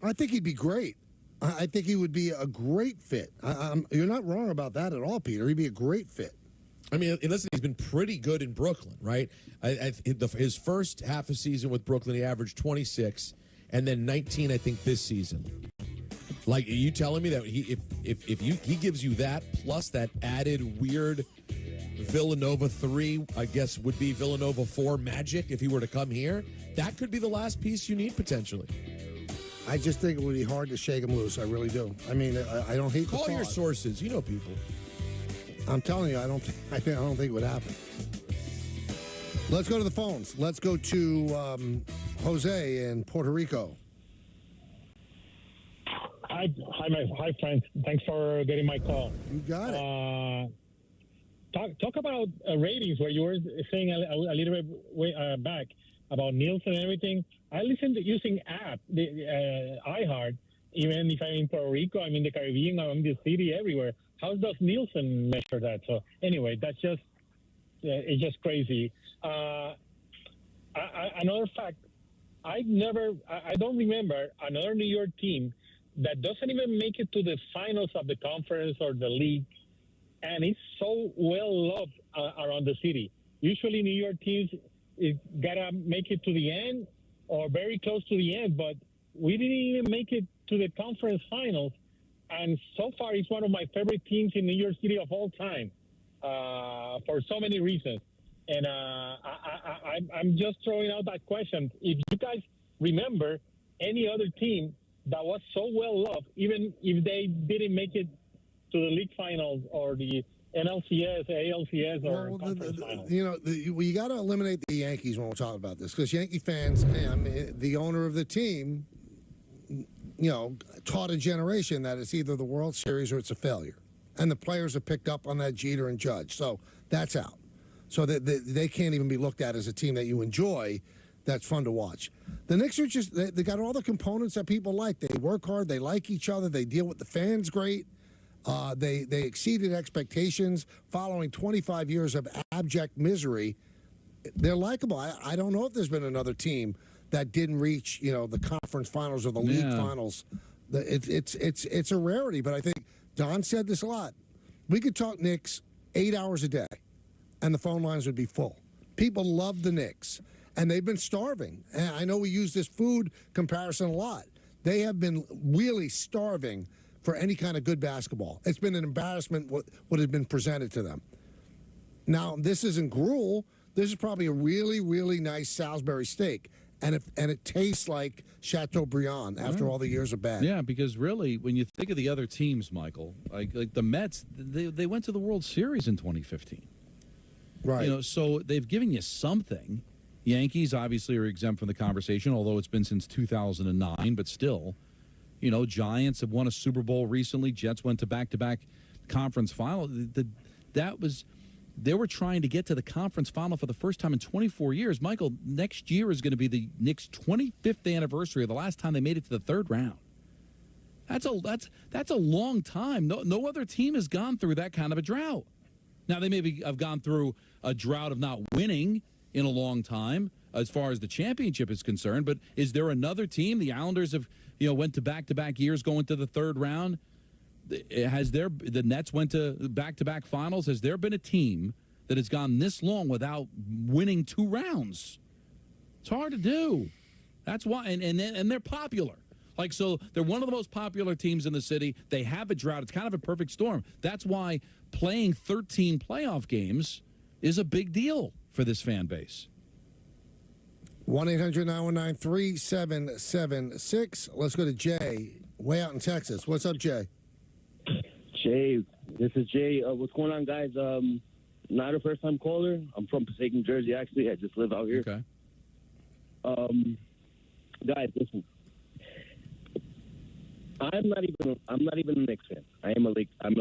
I think he'd be great. I think he would be a great fit. You're not wrong about that at all, Peter. He'd be a great fit. I mean, listen, he's been pretty good in Brooklyn, right? His first half a season with Brooklyn, he averaged 26, and then 19, I think, this season. Like, are you telling me that he gives you that plus that added weird Villanova 3, I guess would be Villanova 4 magic if he were to come here? That could be the last piece you need potentially. I just think it would be hard to shake him loose. I really do. I mean, I don't hate the thought. Call your sources. You know people. I'm telling you, I don't think it would happen. Let's go to the phones. Let's go to Jose in Puerto Rico. Hi, Frank. Thanks for getting my call. You got it. Talk about ratings, where you were saying a little bit back about Nielsen and everything. I listened to using app, the iHeart, even if I'm in Puerto Rico, I'm in the Caribbean, I'm in the city, everywhere. How does Nielsen measure that? So anyway, that's just it's just crazy. Another fact, I don't remember another New York team that doesn't even make it to the finals of the conference or the league, and it's so well loved around the city. Usually, New York teams gotta make it to the end or very close to the end, but we didn't even make it to the conference finals. And so far, it's one of my favorite teams in New York City of all time for so many reasons. And I'm just throwing out that question. If you guys remember any other team that was so well loved, even if they didn't make it to the league finals or the NLCS, ALCS, or conference finals. You got to eliminate the Yankees when we're talking about this, because Yankee fans, the owner of the team, taught a generation that it's either the World Series or it's a failure. And the players have picked up on that, Jeter and Judge. So that's out. So they can't even be looked at as a team that you enjoy, that's fun to watch. The Knicks are just, they got all the components that people like. They work hard, they like each other, they deal with the fans great. They exceeded expectations following 25 years of abject misery. They're likable. I don't know if there's been another team that didn't reach, the conference finals or the league finals. It's a rarity, but I think Don said this a lot. We could talk Knicks 8 hours a day, and the phone lines would be full. People love the Knicks, and they've been starving. And I know we use this food comparison a lot. They have been really starving for any kind of good basketball. It's been an embarrassment what has been presented to them. Now, this isn't gruel. This is probably a really, really nice Salisbury steak. And it tastes like Chateaubriand after all the years of bad. Yeah, because really, when you think of the other teams, Michael, like the Mets, they went to the World Series in 2015. Right. So they've given you something. Yankees obviously are exempt from the conversation, although it's been since 2009, but still. Giants have won a Super Bowl recently. Jets went to back-to-back conference final. They were trying to get to the conference final for the first time in 24 years. Michael, next year is going to be the Knicks' 25th anniversary of the last time they made it to the third round. That's a long time. No other team has gone through that kind of a drought. Now, they maybe have gone through a drought of not winning in a long time as far as the championship is concerned, but is there another team? The Islanders have went to back-to-back years going to the third round. The Nets went to back-to-back finals. Has there been a team that has gone this long without winning 2 rounds? It's hard to do. That's why, and they're popular. So they're one of the most popular teams in the city. They have a drought. It's kind of a perfect storm. That's why playing 13 playoff games is a big deal for this fan base. 1-800-919-3776. Let's go to Jay, way out in Texas. What's up, Jay? Jay, this is Jay. What's going on, guys? Not a first-time caller. I'm from Passaic, New Jersey, actually. I just live out here. Okay. Guys, listen. I'm not even a Knicks fan. I'm a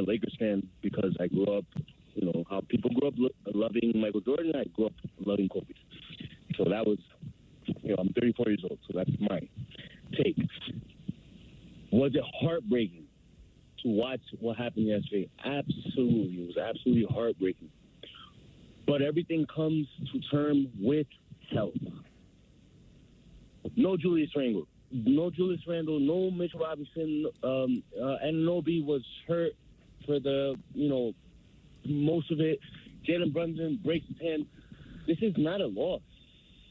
Lakers fan because I grew up, how people grew up loving Michael Jordan. I grew up loving Kobe. So that was, I'm 34 years old, so that's my take. Was it heartbreaking to watch what happened yesterday? Absolutely. It was absolutely heartbreaking. But everything comes to term with health. No Julius Randle. No Mitchell Robinson. Anunoby was hurt for the, most of it. Jalen Brunson breaks his hand. This is not a loss.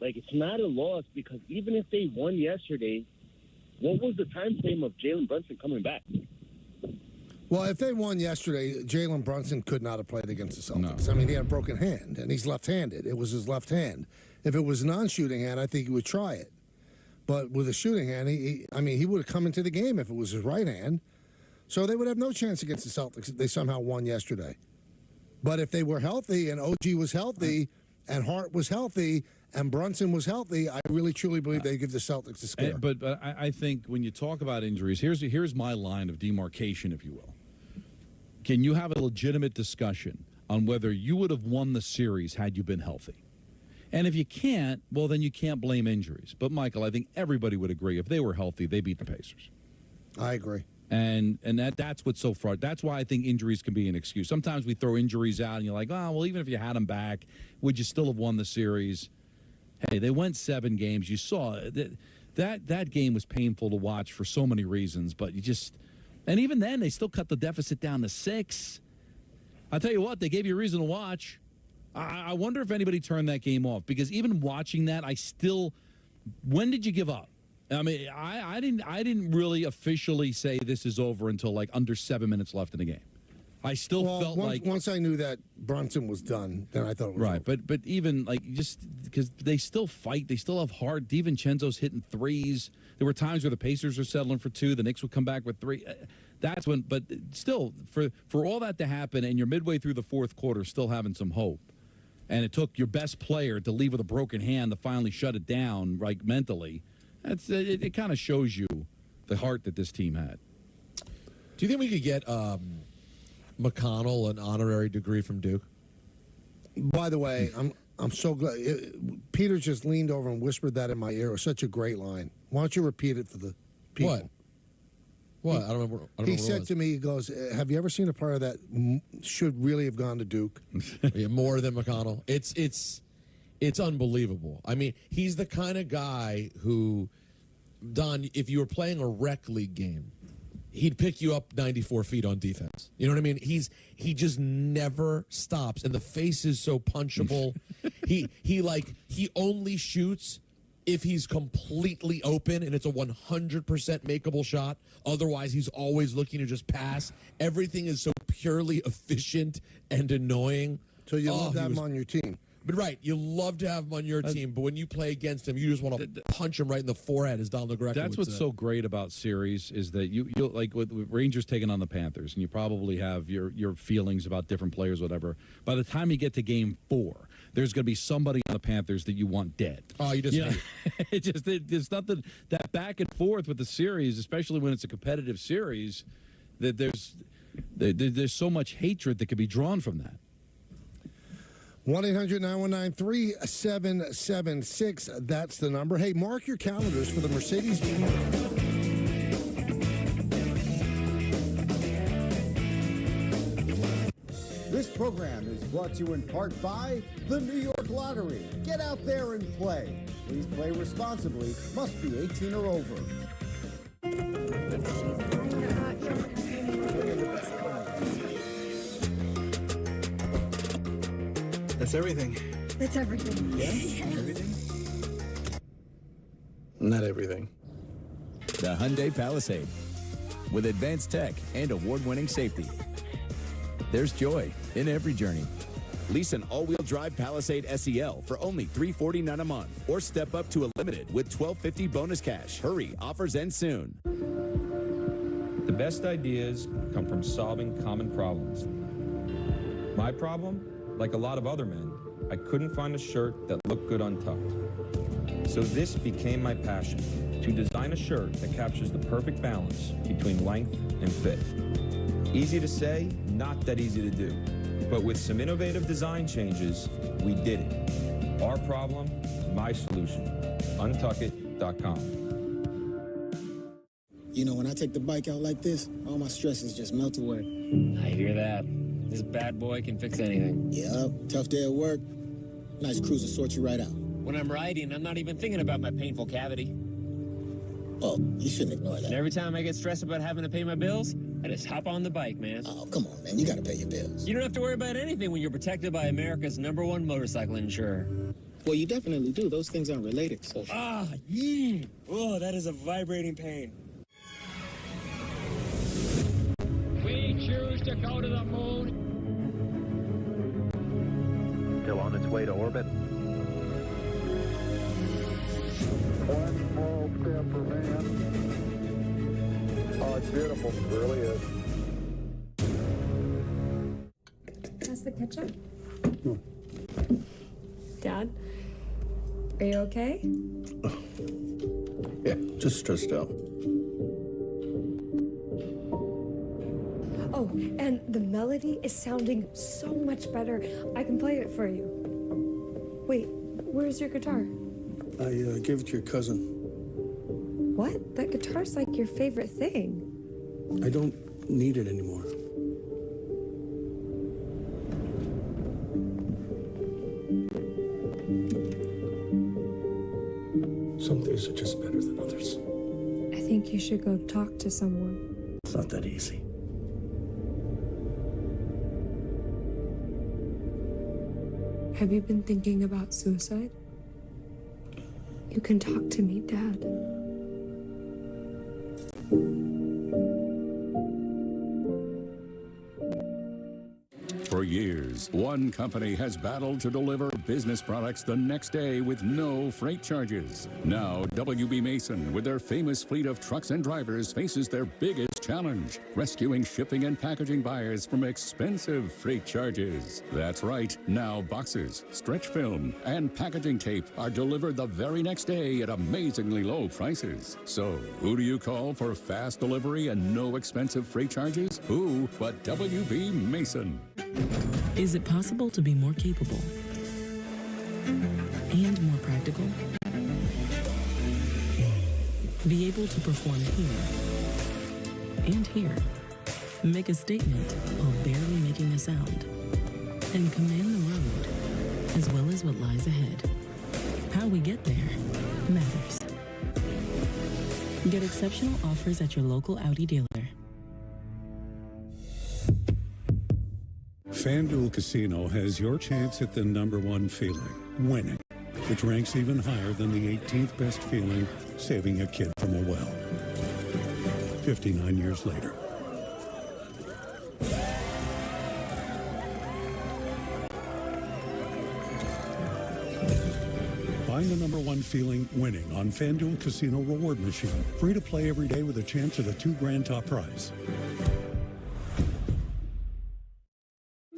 It's not a loss because even if they won yesterday, what was the time frame of Jalen Brunson coming back? Well, if they won yesterday, Jalen Brunson could not have played against the Celtics. No. He had a broken hand, and he's left-handed. It was his left hand. If it was a non-shooting hand, I think he would try it. But with a shooting hand, he would have come into the game if it was his right hand. So they would have no chance against the Celtics if they somehow won yesterday. But if they were healthy and OG was healthy and Hart was healthy and Brunson was healthy, I really, truly believe they give the Celtics a scare. But I think when you talk about injuries, here's my line of demarcation, if you will. Can you have a legitimate discussion on whether you would have won the series had you been healthy? And if you can't, well, then you can't blame injuries. But, Michael, I think everybody would agree if they were healthy, they beat the Pacers. I agree. And that's what's so frustrating. That's why I think injuries can be an excuse. Sometimes we throw injuries out, and you're like, oh, well, even if you had them back, would you still have won the series? Hey, they went 7 games. You saw that game was painful to watch for so many reasons, but and even then, they still cut the deficit down to 6. I'll tell you what, they gave you a reason to watch. I wonder if anybody turned that game off, because even watching that, when did you give up? I mean, I didn't really officially say this is over until like under 7 minutes left in the game. I still felt once I knew that Brunson was done, then I thought it was right. over. But even like just because they still fight, they still have heart. DiVincenzo's hitting threes. There were times where the Pacers were settling for 2, the Knicks would come back with 3. That's when. But still, for all that to happen, and you're midway through the fourth quarter, still having some hope. And it took your best player to leave with a broken hand to finally shut it down, like mentally. It kind of shows you the heart that this team had. Do you think we could get McConnell an honorary degree from Duke? By the way, I'm so glad. Peter just leaned over and whispered that in my ear. It was such a great line. Why don't you repeat it for the people? What? I don't remember. He said to me, he goes, have you ever seen a player that should really have gone to Duke? Yeah, more than McConnell. It's unbelievable. I mean, he's the kind of guy who, Don, if you were playing a rec league game, he'd pick you up 94 feet on defense. You know what I mean? He just never stops, and the face is so punchable. he only shoots if he's completely open and it's a 100% makeable shot. Otherwise, he's always looking to just pass. Everything is so purely efficient and annoying. So you love to have him on your team. But right, you love to have him on your team, but when you play against him, you just want to punch him right in the forehead, as Don LaGreca That's would what's say. so great about series is that you'll like with Rangers taking on the Panthers, and you probably have your feelings about different players, whatever. By the time you get to Game 4, there's going to be somebody on the Panthers that you want dead. Oh, you just hate it. There's nothing that back and forth with the series, especially when it's a competitive series. That there's so much hatred that could be drawn from that. 1-800-919-3776. That's the number. Hey, mark your calendars for the Mercedes. This program is brought to you in part by the New York Lottery. Get out there and play. Please play responsibly. Must be 18 or over. That's everything. That's everything. Yeah? Everything? Not everything. The Hyundai Palisade. With advanced tech and award-winning safety. There's joy in every journey. Lease an all-wheel drive Palisade SEL for only $349 a month. Or step up to a limited with $1,250 bonus cash. Hurry, offers end soon. The best ideas come from solving common problems. My problem? Like a lot of other men, I couldn't find a shirt that looked good untucked. So this became my passion, to design a shirt that captures the perfect balance between length and fit. Easy to say, not that easy to do. But with some innovative design changes, we did it. Our problem, my solution. Untuckit.com. You know, when I take the bike out like this, all my stresses just melt away. I hear that. This bad boy can fix anything. Yep, tough day at work. Nice cruise to sort you right out. When I'm riding, I'm not even thinking about my painful cavity. Oh, you shouldn't ignore that. And every time I get stressed about having to pay my bills, I just hop on the bike, man. Oh, come on, man. You gotta pay your bills. You don't have to worry about anything when you're protected by America's #1 motorcycle insurer. Well, you definitely do. Those things aren't related, so... Ah, oh, that is a vibrating pain. We choose to go to the moon. Still on its way to orbit. One small step for man. Oh, it's beautiful. It really is. That's the ketchup? Dad, are you okay? Yeah, just stressed out. Oh, and the melody is sounding so much better. I can play it for you. Wait, where's your guitar? I gave it to your cousin. What? That guitar's like your favorite thing. I don't need it anymore. Some days are just better than others. I think you should go talk to someone. It's not that easy. Have you been thinking about suicide? You can talk to me, Dad. For years, one company has battled to deliver business products the next day with no freight charges. Now, WB Mason, with their famous fleet of trucks and drivers, faces their biggest challenge, rescuing shipping and packaging buyers from expensive freight charges. That's right. Now, boxes, stretch film, and packaging tape are delivered the very next day at amazingly low prices. So, who do you call for fast delivery and no expensive freight charges? Who but WB Mason? Is it possible to be more capable and more practical? Be able to perform here and here. Make a statement while barely making a sound. And command the road, as well as what lies ahead. How we get there matters. Get exceptional offers at your local Audi dealer. FanDuel Casino has your chance at the #1 feeling, winning, which ranks even higher than the 18th best feeling, saving a kid from a well. 59 years later. Find the #1 feeling winning on FanDuel Casino Reward Machine. Free to play every day with a chance at a $2,000 top prize.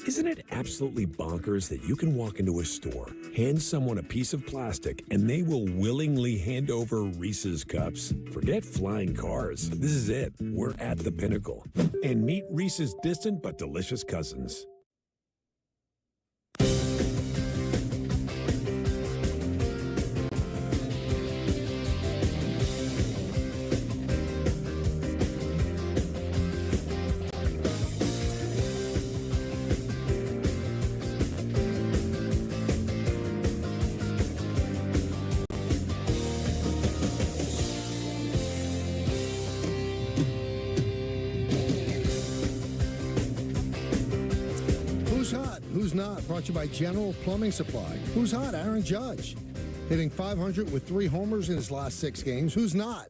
Isn't it absolutely bonkers that you can walk into a store, hand someone a piece of plastic, and they will willingly hand over Reese's cups? Forget flying cars. This is it. We're at the pinnacle. And meet Reese's distant but delicious cousins. Who's Not, brought to you by General Plumbing Supply. Who's hot? Aaron Judge, hitting .500 with 3 homers in his last 6 games. Who's not?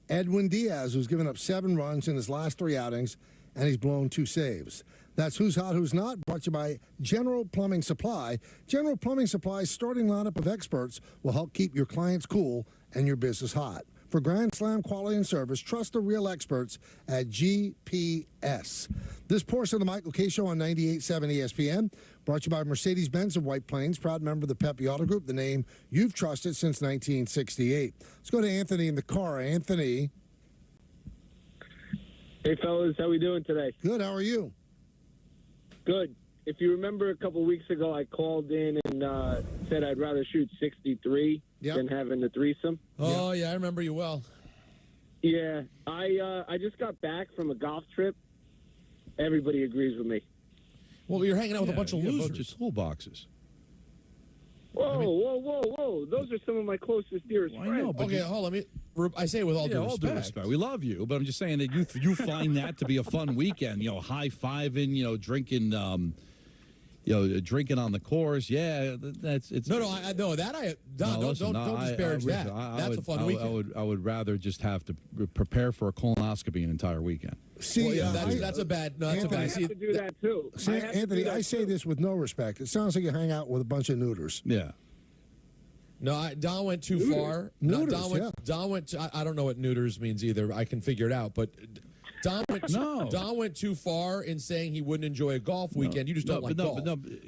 Edwin Diaz, who's given up 7 runs in his last 3 outings, and he's blown 2 saves. That's Who's Hot, Who's Not, brought to you by General Plumbing Supply. General Plumbing Supply's starting lineup of experts will help keep your clients cool and your business hot. For Grand Slam quality and service, trust the real experts at GPS. This portion of the Michael K. Show on 98.7 ESPN, brought to you by Mercedes-Benz of White Plains, proud member of the Pepe Auto Group, the name you've trusted since 1968. Let's go to Anthony in the car. Anthony. Hey, fellas. How we doing today? Good. How are you? Good. If you remember a couple weeks ago, I called in and said I'd rather shoot 63 than having the threesome. Oh, yeah, I remember you well. Yeah, I just got back from a golf trip. Everybody agrees with me. Well, you're hanging out with a bunch of losers. A bunch of toolboxes. Whoa. Those are some of my closest, dearest friends. know, but Okay, hold on. I say it with all due respect. We love you, but I'm just saying that you find that to be a fun weekend. High-fiving, drinking, drinking on the course. Yeah, that's it's. No, don't disparage that. That's a fun weekend. I would rather just have to prepare for a colonoscopy an entire weekend. See, that's a bad. No, that's I a bad. have to do that too. Anthony, I say this with no respect. It sounds like you hang out with a bunch of neuters. Yeah. No, Don went too far. Neuters, Don went. I don't know what neuters means either. I can figure it out, but. Don went too far in saying he wouldn't enjoy a golf weekend. You just don't like golf.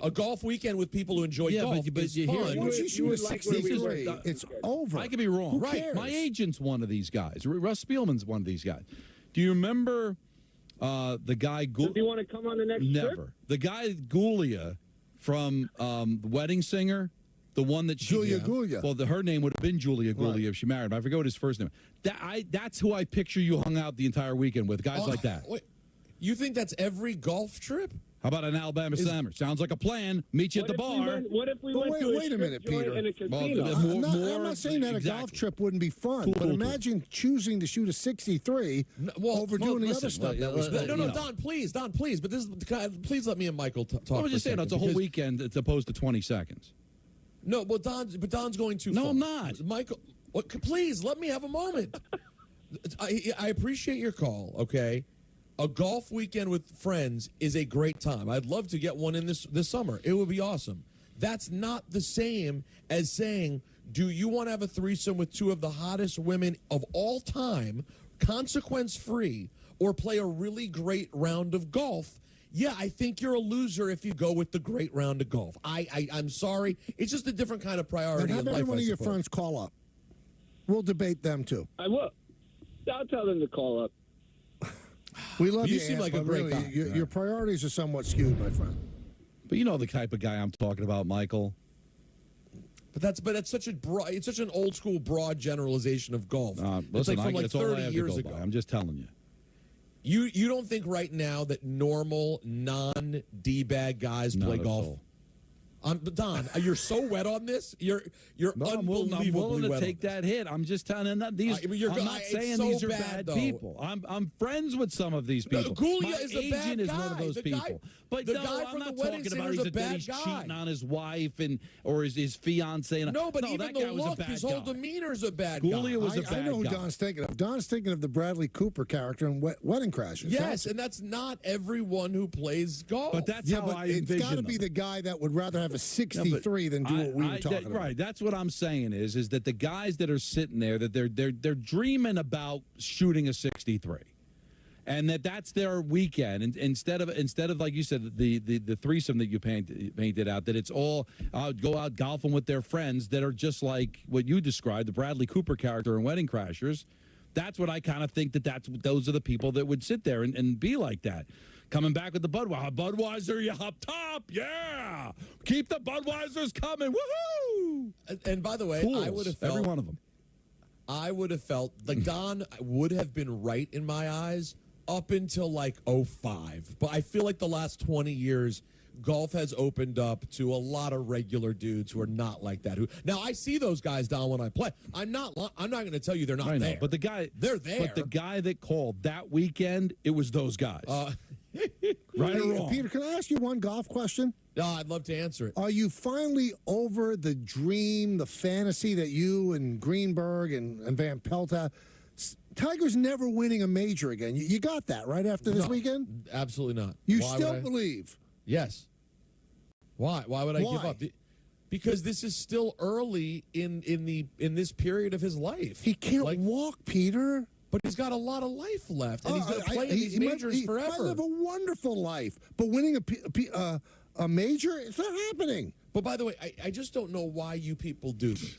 A golf weekend with people who enjoy golf is fun. Once you shoot a 63, it's over. I could be wrong. Who cares? My agent's one of these guys. Russ Spielman's one of these guys. Do you remember the guy? Do you want to come on the next Never. trip? The guy Gulia from Wedding Singer. The one that she Julia Gulia. Well, her name would have been Julia Gulia if she married him. I forget what his first name. That's who I picture you hung out the entire weekend with, guys like that. Wait, you think that's every golf trip? How about an Alabama Summer? Sounds like a plan. Meet you at the bar. What if we went to wait a minute, Peter. in a casino? I'm not saying that a golf trip wouldn't be fun, but imagine choosing to shoot a 63 over doing the other stuff. No, Don, please. But this is please let me and Michael talk. I was just saying it's a whole weekend as opposed to 20 seconds. No, but Don's going too far. No, I'm not. Michael, please let me have a moment. I appreciate your call. Okay, a golf weekend with friends is a great time. I'd love to get one in this summer. It would be awesome. That's not the same as saying, do you want to have a threesome with two of the hottest women of all time, consequence-free, or play a really great round of golf? Yeah, I think you're a loser if you go with the great round of golf. I'm sorry. It's just a different kind of priority And have in life, every one I of your suppose. friends call up. We'll debate them, too. I will. I'll tell them to call up. We love you, You seem Ant, like a but great really, guy. Your priorities are somewhat skewed, my friend. But you know the type of guy I'm talking about, Michael. But that's such a broad. It's such an old school broad generalization of golf. Listen, it's like from like that's all I 30 have years to go ago. by. I'm just telling you. You don't think right now that normal non D-bag guys Not play a golf? soul. Don, you're so wet on this. You're I'm unbelievably willing to wet take on that hit. I'm just telling you that these. I mean, I'm not it's saying so these are bad, bad though. people. I'm friends with some of these people. Gulia My is a bad agent is guy. one of those The guy- people. But the no, guy I'm from not the wedding talking about singer's a that bad he's guy. cheating on his wife or his fiance. No, but even that the guy was a look, bad his whole guy. demeanor's a bad Gulia guy. was a I bad know who guy. Don's thinking of. Don's thinking of the Bradley Cooper character in Wedding Crashers. Yes, and that's not everyone who plays golf. But that's Yeah, how but I it's envision got to be them. the guy that would rather have a 63 than do what we were talking about. Right, that's what I'm saying is that the guys that are sitting there that they're dreaming about shooting a 63, and that's their weekend. And instead of like you said the threesome that you painted out, that it's all go out golfing with their friends that are just like what you described, the Bradley Cooper character in Wedding Crashers. That's what I kind of think those are the people that would sit there and be like that. Coming back with the Budweiser, you up top, yeah. Keep the Budweisers coming, woohoo! And by the way, Fools, I would have felt every one of them. I would have felt like Don would have been right in my eyes up until like 05. But I feel like the last 20 years, golf has opened up to a lot of regular dudes who are not like that. Now I see those guys, Don, when I play. I'm not going to tell you they're not I know, there. but they're there. But the guy that called that weekend, it was those guys. Right or wrong? Peter, can I ask you one golf question? I'd love to answer it. Are you finally over the dream, the fantasy that you and Greenberg and Van Pelt have? Tiger's never winning a major again. You got that right after this weekend? Absolutely not. You Why still would I- believe? Yes. Why? Why would I Why? give up? Because this is still early in this period of his life. He can't walk, Peter. But he's got a lot of life left, and he's going to play in these majors he might forever. live a wonderful life, but winning a major, it's not happening. But by the way, I just don't know why you people do this.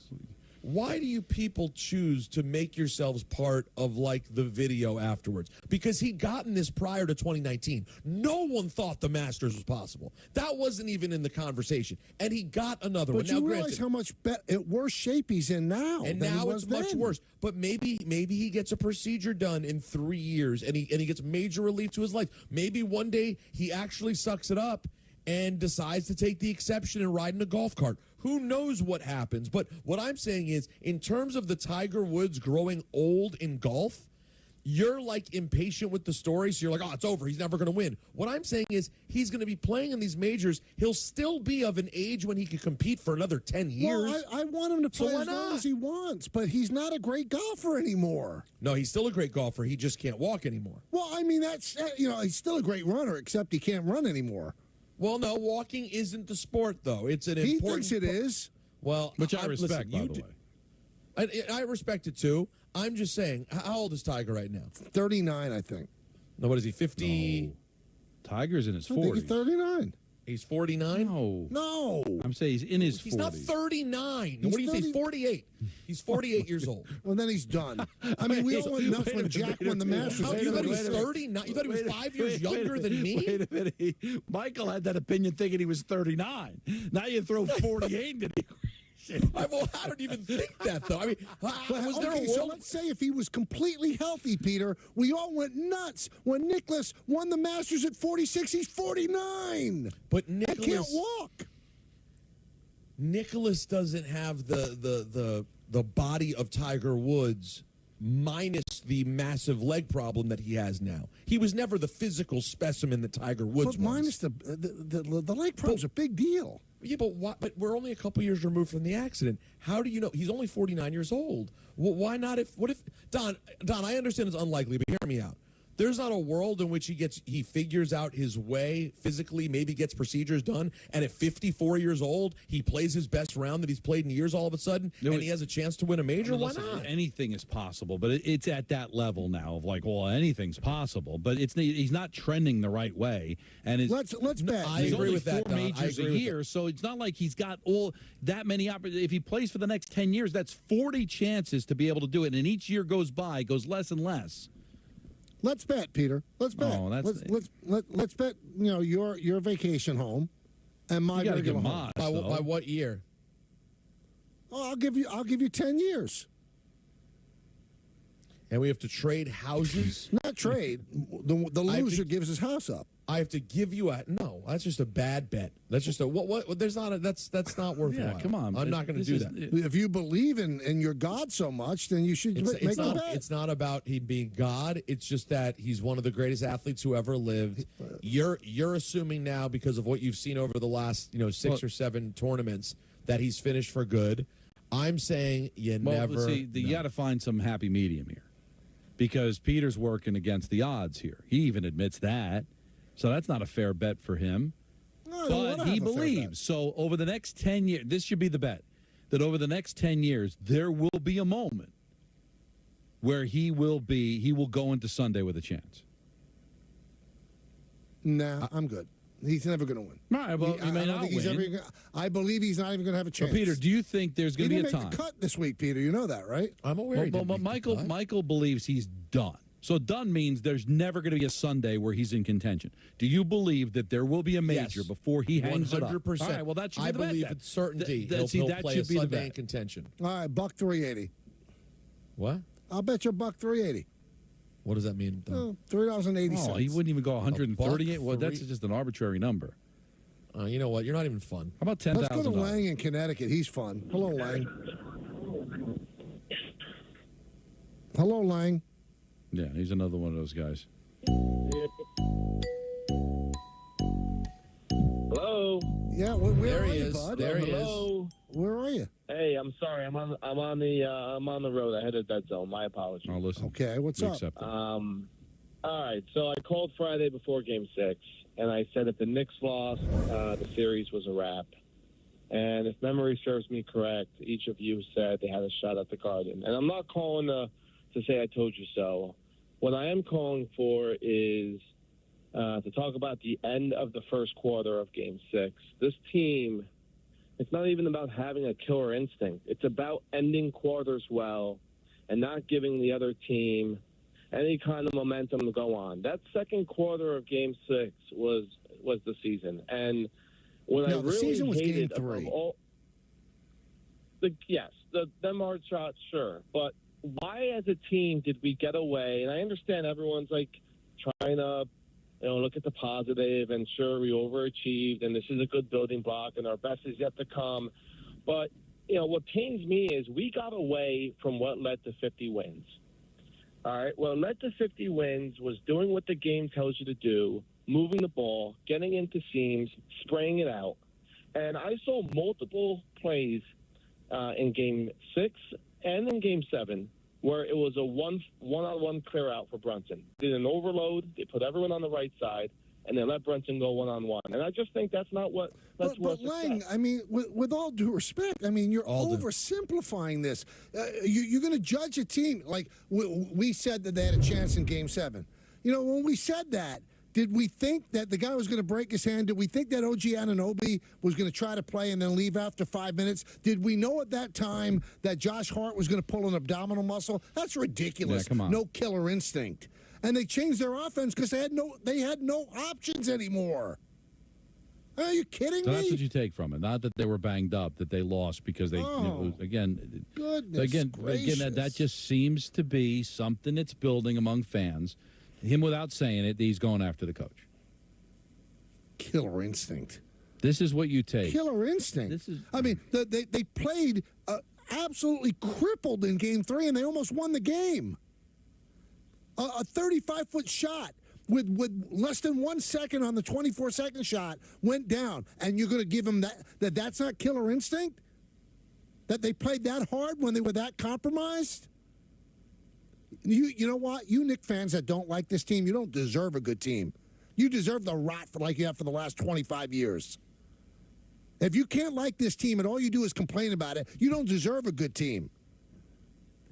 Why do you people choose to make yourselves part of, like, the video afterwards? Because he'd gotten this prior to 2019. No one thought the Masters was possible. That wasn't even in the conversation. And he got another one. But Now, you realize granted, how much worse shape he's in now. and than he now was it's much then. worse. But maybe he gets a procedure done in 3 years, and he gets major relief to his life. Maybe one day he actually sucks it up and decides to take the exception and ride in a golf cart. Who knows what happens? But what I'm saying is, in terms of the Tiger Woods growing old in golf, you're like impatient with the story, so you're like, oh, it's over. He's never going to win. What I'm saying is he's going to be playing in these majors. He'll still be of an age when he can compete for another 10 years. Well, I want him to So play why as long not? as he wants, but he's not a great golfer anymore. No, he's still a great golfer. He just can't walk anymore. Well, I mean, that's, he's still a great runner, except he can't run anymore. Well, no, walking isn't the sport, though. It's an He important... thinks it is. Well, Which I respect, by the way. I respect it, too. I'm just saying, how old is Tiger right now? 39, I think. No, what is he, 50? No. Tiger's in his I think 40s. he's 39. He's 49? No. I'm saying he's in his 40s. He's not 39. He's What do you say? 30 48. He's 48 years old. Well, then he's done. I mean, we all went nuts when Jack won the Masters. How, you thought he was 39? You thought he was 5 years younger than me? Wait a minute. Michael had that opinion thinking he was 39. Now you throw 48 into the I don't even think that, though. I mean, was there a world? So let's say if he was completely healthy, Peter, we all went nuts when Nicklaus won the Masters at 46. He's 49. But I can't walk. Nicklaus doesn't have the body of Tiger Woods, minus the massive leg problem that he has now. He was never the physical specimen that Tiger Woods was. Minus the leg problem's a big deal. Yeah, but we're only a couple years removed from the accident. How do you know? He's only 49 years old. Well, why not? What if Don? I understand it's unlikely, but hear me out. There's not a world in which he figures out his way physically, maybe gets procedures done, and at 54 years old, he plays his best round that he's played in years all of a sudden, and he has a chance to win a major? Why not? Anything is possible, but it's at that level now of like, well, anything's possible, but he's not trending the right way. And let's bet. I agree with that. 4 majors a year, so it's not like he's got all that many opportunities. If he plays for the next 10 years, that's 40 chances to be able to do it, and each year goes less and less. Let's bet, Peter. Let's bet. Oh, let's bet. You know, your vacation home, and my regular home. By what year? Oh, I'll give you 10 years. And we have to trade houses. Not trade. The loser gives his house up. I have to give you no. That's just a bad bet. That's just a what? There's not a that's not worthwhile. Yeah, come on. I'm not going to do that. If you believe in your God so much, then you should make a bet. It's not about him being God. It's just that he's one of the greatest athletes who ever lived. You're assuming now because of what you've seen over the last 6 or 7 tournaments that he's finished for good. I'm saying you got to find some happy medium here, because Peter's working against the odds here. He even admits that. So that's not a fair bet for him. No, but he believes. So over the next 10 years, this should be the bet, that over the next 10 years, there will be a moment where he will go into Sunday with a chance. Nah, I'm good. He's never going to win. Right, well, I believe he's not even going to have a chance. But Peter, do you think there's going to be a time? He didn't make the cut this week, Peter. You know that, right? I'm aware. But Michael believes he's done. So done means there's never going to be a Sunday where he's in contention. Do you believe that there will be a major before he hangs 100%. It up? 100%. All right, well, that should be I the bet, believe then. it's certainty. That He'll play should a be the Sunday bet. in contention. All right, $1.380. What? I'll bet you $1.380. What does that mean? $3.80. Oh, he wouldn't even go 138. Well, that's just an arbitrary number. You know what? You're not even fun. How about $10,000? Let's go to Lang in Connecticut. He's fun. Hello, Lang. Hello, Lang. Yeah, he's another one of those guys. Hello. Yeah, where there are he you, is. bud? There he Hello. is. Where are you? Hey, I'm sorry. I'm on the road. I hit a dead zone. My apologies. Oh, listen. Okay, what's up? All right. So I called Friday before Game 6, and I said if the Knicks lost, the series was a wrap. And if memory serves me correct, each of you said they had a shot at the Garden. And I'm not calling to say I told you so. What I am calling for is to talk about the end of the first quarter of Game 6. This team, it's not even about having a killer instinct. It's about ending quarters well and not giving the other team any kind of momentum to go on. That second quarter of Game 6 was the season. And when I really the season was hated Game 3. Them hard shots, sure. But why as a team did we get away? And I understand everyone's like trying to look at the positive, and sure, we overachieved, and this is a good building block, and our best is yet to come. But, what pains me is we got away from what led to 50 wins. All right, what led to 50 wins was doing what the game tells you to do, moving the ball, getting into seams, spraying it out. And I saw multiple plays in Game 6 and in Game 7 where it was a one-on-one clear out for Brunson. Did an overload, they put everyone on the right side, and they let Brunson go one-on-one. And I just think that's not what that's But Lang, I mean, with all due respect, I mean, you're oversimplifying this. You're going to judge a team. Like, we said that they had a chance in Game 7. When we said that, did we think that the guy was going to break his hand? Did we think that OG Anunoby was going to try to play and then leave after 5 minutes? Did we know at that time that Josh Hart was going to pull an abdominal muscle? That's ridiculous. Yeah, come on. No killer instinct. And they changed their offense because they had no options anymore. Are you kidding So me? that's what you take from it. Not that they were banged up, that they lost because they, again, that just seems to be something that's building among fans. Him without saying it, he's going after the coach. Killer instinct. This is what you take. Killer instinct. This is. I mean, they played absolutely crippled in Game 3, and they almost won the game. A 35-foot shot with less than 1 second on the 24-second shot went down, and you're going to give them that's not killer instinct? That they played that hard when they were that compromised? You know what? You Knicks fans that don't like this team, you don't deserve a good team. You deserve the rot like you have for the last 25 years. If you can't like this team and all you do is complain about it, you don't deserve a good team.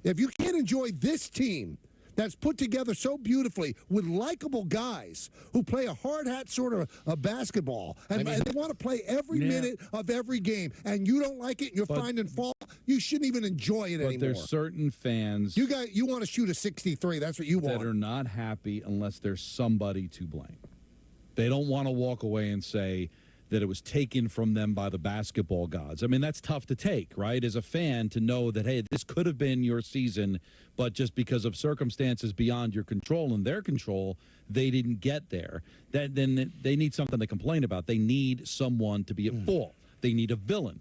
If you can't enjoy this team that's put together so beautifully with likable guys who play a hard hat sort of a basketball, and they want to play every minute of every game, and you don't like it, and you're finding fault, you shouldn't even enjoy it anymore. But there's certain fans you want to shoot a 63. That's what you want. That are not happy unless there's somebody to blame. They don't want to walk away and say that it was taken from them by the basketball gods. I mean, that's tough to take, right? As a fan, to know that, hey, this could have been your season, but just because of circumstances beyond your control and their control, they didn't get there. Then they need something to complain about. They need someone to be at fault. They need a villain.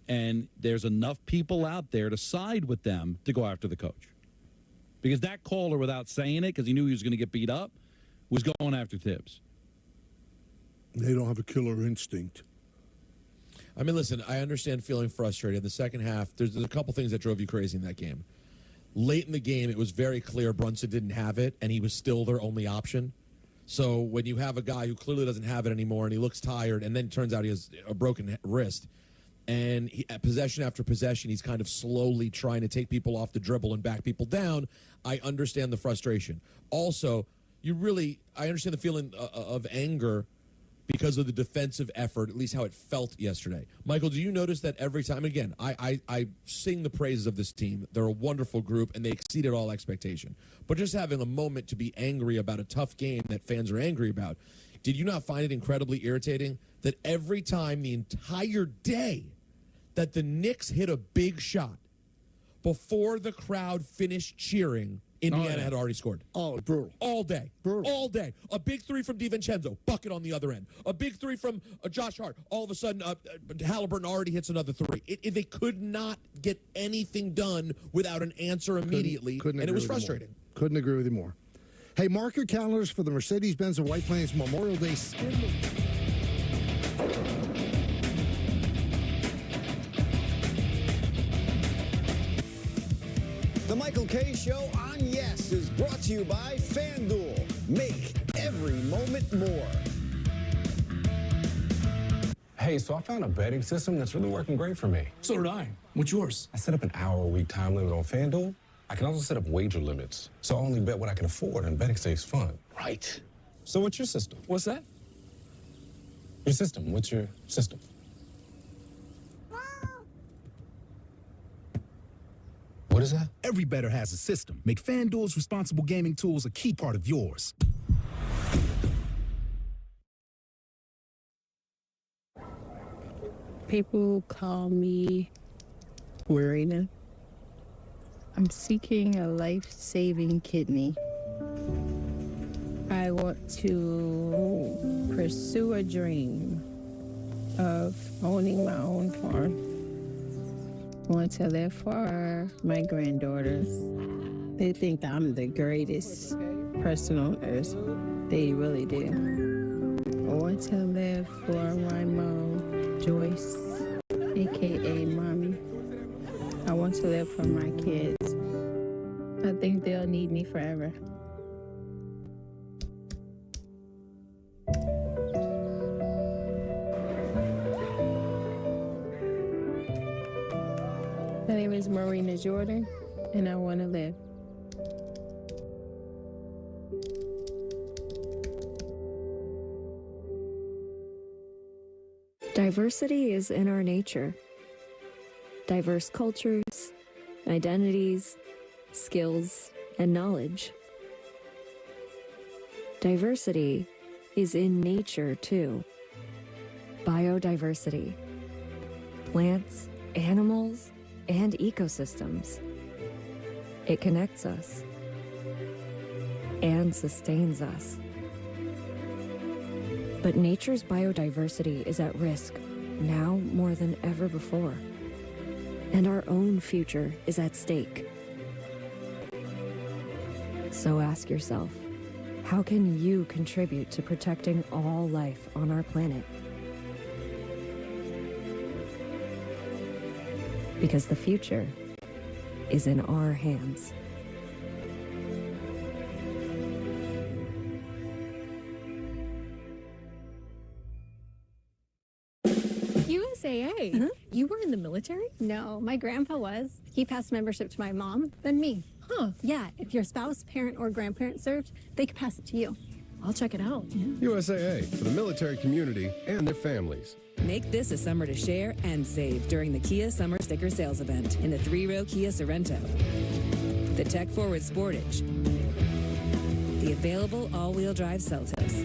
And there's enough people out there to side with them to go after the coach. Because that caller, without saying it, because he knew he was going to get beat up, was going after Tibbs. They don't have a killer instinct. I mean, listen, I understand feeling frustrated. In the second half, there's a couple things that drove you crazy in that game. Late in the game, it was very clear Brunson didn't have it, and he was still their only option. So when you have a guy who clearly doesn't have it anymore, and he looks tired, and then turns out he has a broken wrist, and possession after possession, he's kind of slowly trying to take people off the dribble and back people down, I understand the frustration. Also, I understand the feeling of anger because of the defensive effort, at least how it felt yesterday. Michael, do you notice that every time? Again, I sing the praises of this team. They're a wonderful group, and they exceeded all expectation. But just having a moment to be angry about a tough game that fans are angry about, did you not find it incredibly irritating that every time the entire day that the Knicks hit a big shot, before the crowd finished cheering, Indiana had already scored. Oh, brutal. All day. Brutal. All day. A big three from DiVincenzo, bucket on the other end. A big three from Josh Hart. All of a sudden, Halliburton already hits another three. They could not get anything done without an answer immediately, and it was frustrating. Couldn't agree with you more. Hey, mark your calendars for the Mercedes-Benz of White Plains Memorial Day Spin. The Michael K. Show on Yes is brought to you by FanDuel. Make every moment more. Hey, so I found a betting system that's really working great for me. So did I. What's yours? I set up an hour-a-week time limit on FanDuel. I can also set up wager limits, so I only bet what I can afford, and betting stays fun. Right. So what's your system? What's that? Your system. What's your system? What is that? Every bettor has a system. Make FanDuel's responsible gaming tools a key part of yours. People call me Marina. I'm seeking a life-saving kidney. I want to pursue a dream of owning my own farm. I want to live for my granddaughters. They think that I'm the greatest person on earth. They really do. I want to live for my mom, Joyce, a.k.a. Mommy. I want to live for my kids. I think they'll need me forever. My name is Marina Jordan, and I want to live. Diversity is in our nature. Diverse cultures, identities, skills, and knowledge. Diversity is in nature, too. biodiversity. Plants, animals, and ecosystems. It connects us and sustains us. But nature's biodiversity is at risk now more than ever before. And our own future is at stake. So ask yourself, how can you contribute to protecting all life on our planet? Because the future is in our hands. USAA? You were in the military? No, my grandpa was. He passed membership to my mom, then me. Huh. Yeah, if your spouse, parent, or grandparent served, they could pass it to you. I'll check it out. USAA, for the military community and their families. Make this a summer to share and save during the Kia Summer Sticker Sales Event in the 3-row Kia Sorrento, the tech-forward Sportage, the available all-wheel drive Seltos,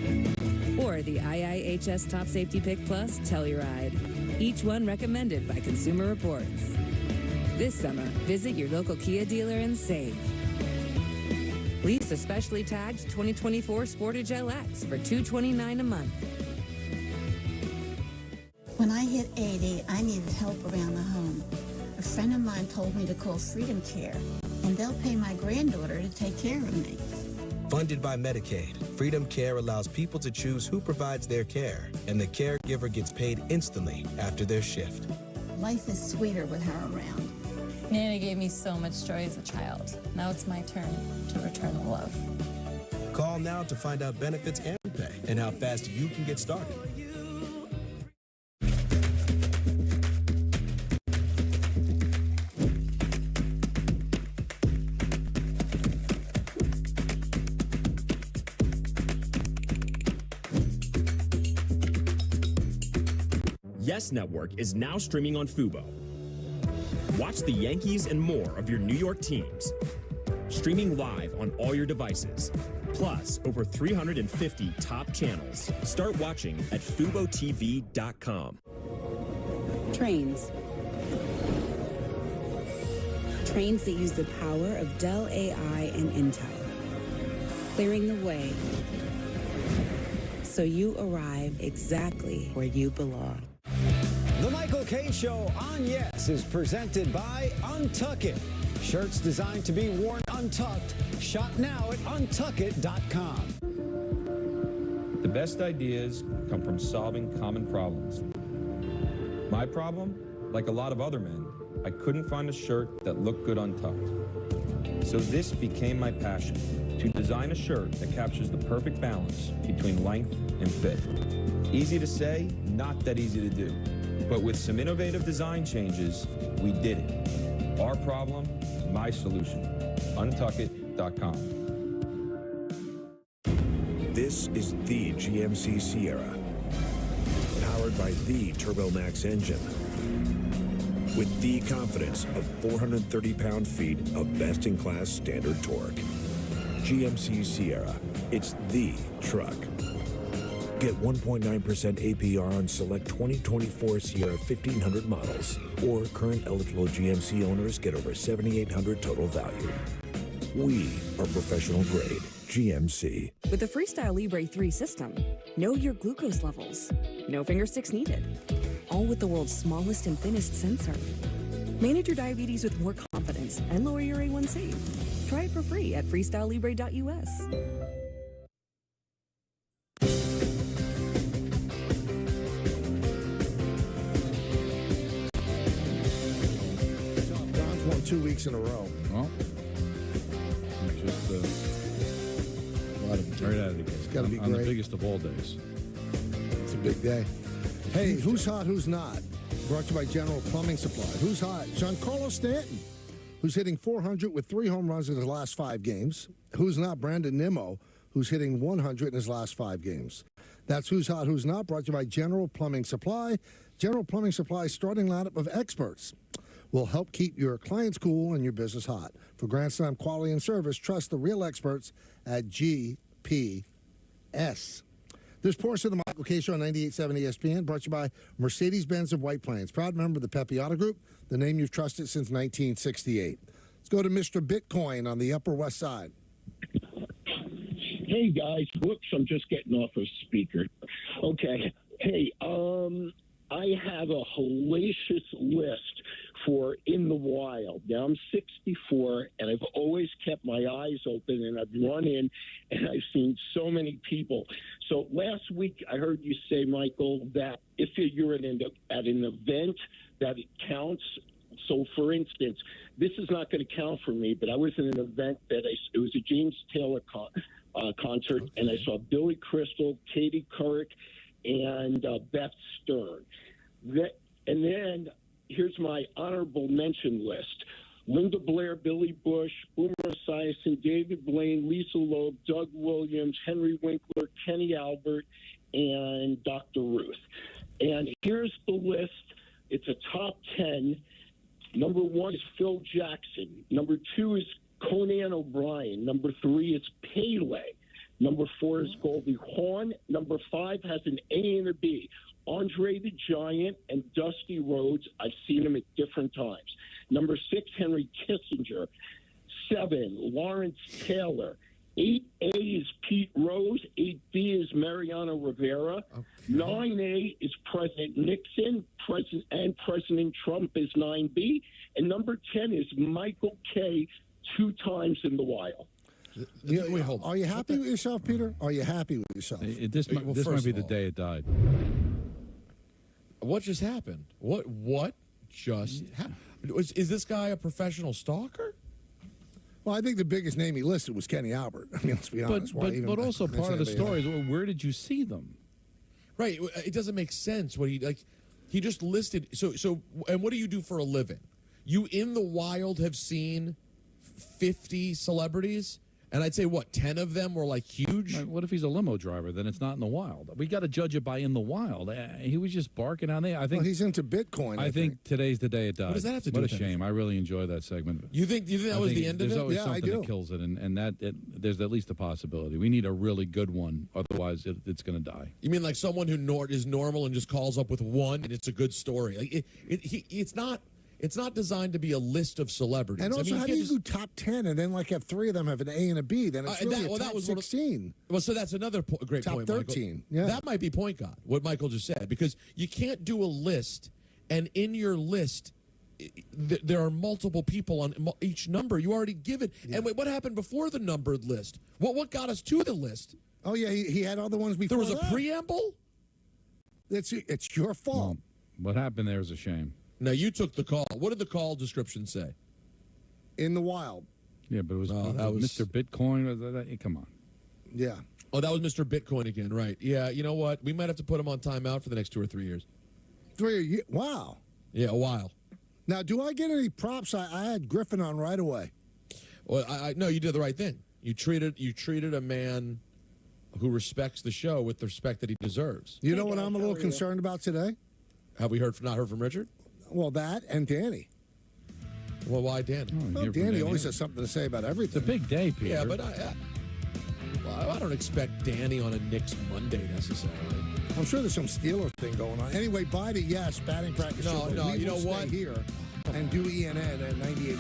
or the IIHS Top Safety Pick Plus Telluride, each one recommended by Consumer Reports. This summer, visit your local Kia dealer and save. Lease a specially tagged 2024 Sportage LX for $229 a month. When I hit 80, I needed help around the home. A friend of mine told me to call Freedom Care, and they'll pay my granddaughter to take care of me. Funded by Medicaid, Freedom Care allows people to choose who provides their care, and the caregiver gets paid instantly after their shift. Life is sweeter with her around. Nana gave me so much joy as a child. Now it's my turn to return the love. Call now to find out benefits and pay, and how fast you can get started. Yes Network is now streaming on Fubo. Watch the Yankees and more of your New York teams. Streaming live on all your devices. Plus, over 350 top channels. Start watching at FuboTV.com. Trains. Trains that use the power of Dell AI and Intel. Clearing the way so you arrive exactly where you belong. The Michael K. Show on Yes is presented by Untuck It. Shirts designed to be worn untucked. Shop now at untuckit.com. The best ideas come from solving common problems. My problem, like a lot of other men, I couldn't find a shirt that looked good untucked. So this became my passion, to design a shirt that captures the perfect balance between length and fit. Easy to say, not that easy to do. But with some innovative design changes, we did it. Our problem, my solution. Untuckit.com. This is the GMC Sierra, powered by the TurboMax engine, with the confidence of 430 pound-feet of best-in-class standard torque. GMC Sierra, it's the truck. Get 1.9% APR on select 2024 Sierra 1500 models, or current eligible GMC owners get over $7,800 total value. We are professional grade GMC. With the Freestyle Libre 3 system, know your glucose levels. No finger sticks needed. All with the world's smallest and thinnest sensor. Manage your diabetes with more confidence and lower your A1C. Try it for free at freestylelibre.us. Don's won 2 weeks in a row. Well, just a lot of right out of the gate. It's got to be on great. The biggest of all days. It's a big day. Hey, who's hot, who's not? Brought to you by General Plumbing Supply. Who's hot? Giancarlo Stanton, who's hitting .400 with 3 home runs in his last 5 games. Who's not? Brandon Nimmo, who's hitting .100 in his last 5 games. That's who's hot, who's not. Brought to you by General Plumbing Supply. General Plumbing Supply's starting lineup of experts will help keep your clients cool and your business hot. For Grand Slam quality and service, trust the real experts at GPS. This This portion of the Michael K. Show on 98.7 ESPN brought to you by Mercedes-Benz of White Plains. Proud member of the Pepiata Group, the name you've trusted since 1968. Let's go to Mr. Bitcoin on the Upper West Side. Hey, guys. Whoops, I'm just getting off of speaker. Okay. Hey, I have a hellacious list for In the Wild. Now, I'm 64, and I've always kept my eyes open, and I've run in, and I've seen so many people. So last week, I heard you say, Michael, that if you're at an event, that it counts. So, for instance, this is not going to count for me, but I was in an event that it was a James Taylor concert, and I saw Billy Crystal, Katie Couric, and Beth Stern. And then here's my honorable mention list. Linda Blair, Billy Bush, Boomer Esiason, David Blaine, Lisa Loeb, Doug Williams, Henry Winkler, Kenny Albert, and Dr. Ruth. And here's the list. It's a top 10. Number 1 is Phil Jackson. Number 2 is Conan O'Brien. Number 3 is Pele. Number 4 is Goldie Hawn. Number 5 has an A and a B. Andre the Giant and Dusty Rhodes. I've seen them at different times. Number 6, Henry Kissinger. 7, Lawrence Taylor. 8A is Pete Rose. 8B is Mariano Rivera. Okay. 9A is President Nixon. President Trump is 9B. And number 10 is Michael K. 2 times in the Wild. Wait, hold on. Are you happy with yourself, Peter? Are you happy with yourself? This might be the day it died. What just happened? What just happened? Is this guy a professional stalker? Well, I think the biggest name he listed was Kenny Albert. I mean, let's be honest. But also part of the story is where did you see them? Right. It doesn't make sense what he just listed. So and what do you do for a living? You in the wild have seen 50 celebrities, and I'd say 10 of them were like huge. Right, what if he's a limo driver? Then it's not in the wild. We got to judge it by in the wild. He was just barking out there. I think he's into Bitcoin. I think today's the day it died. What does that have to do with with shame. I really enjoy that segment. You think that was the end of it? There's always Yeah, something I do. that kills it, and there's at least a possibility. We need a really good one, otherwise it's going to die. You mean like someone who is normal and just calls up with one, and it's a good story? Like it's not. It's not designed to be a list of celebrities. And also, how do you do top 10 and then have 3 of them have an A and a B? Then it's really a top 16. So that's another great top point, Top 13, Michael. yeah. That might be point guard, what Michael just said, because you can't do a list, and in your list, there are multiple people on each number. You already give it. Yeah. And wait, what happened before the numbered list? What got us to the list? Oh, yeah, he had all the ones before. There was a preamble? It's your fault. What happened there is a shame. Now, you took the call. What did the call description say? In the wild. Yeah, but it was Mr. Bitcoin. Come on. Yeah. Oh, that was Mr. Bitcoin again, right. Yeah, you know what? We might have to put him on timeout for the next 2 or 3 years. 3 years? Wow. Yeah, a while. Now, do I get any props? I had Griffin on right away. Well, no, you did the right thing. You treated a man who respects the show with the respect that he deserves. You know what I'm a little concerned about today? Have we not heard from Richard? Well, that and Danny. Well, why Danny? Danny always has something to say about everything. It's a big day, Peter. Yeah, but I don't expect Danny on a Knicks Monday necessarily. I'm sure there's some Steeler thing going on. Anyway, bye to yes, batting practice. No, we you know will what? Stay here and do ENN at 98.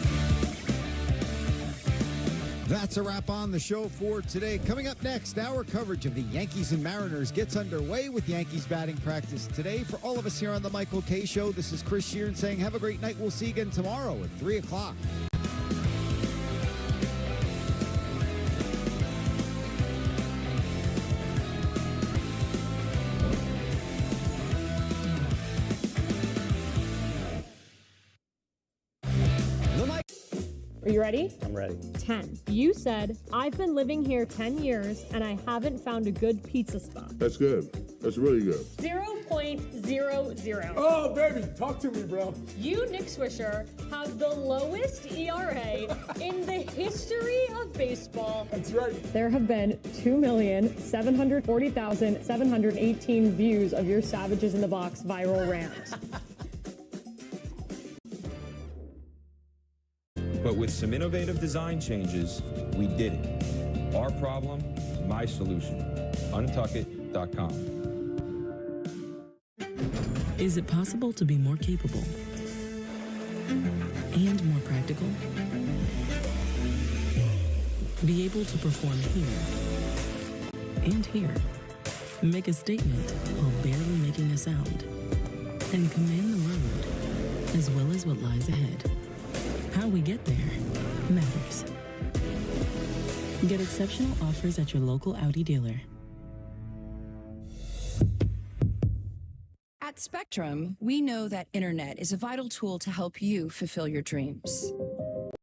That's a wrap on the show for today. Coming up next, our coverage of the Yankees and Mariners gets underway with Yankees batting practice today. For all of us here on the Michael K. Show, this is Chris Sheeran saying have a great night. We'll see you again tomorrow at 3 o'clock. Are you ready? I'm ready. 10. You said, I've been living here 10 years and I haven't found a good pizza spot. That's good. That's really good. 0.00. Oh, baby, talk to me, bro. You, Nick Swisher, have the lowest ERA in the history of baseball. That's right. There have been 2,740,718 views of your Savages in the Box viral rant. But with some innovative design changes, we did it. Our problem, my solution. Untuck it, T-Mobile.com. Is it possible to be more capable and more practical? Be able to perform here and here. Make a statement while barely making a sound. And command the road as well as what lies ahead. How we get there matters. Get exceptional offers at your local Audi dealer. At Spectrum, we know that internet is a vital tool to help you fulfill your dreams.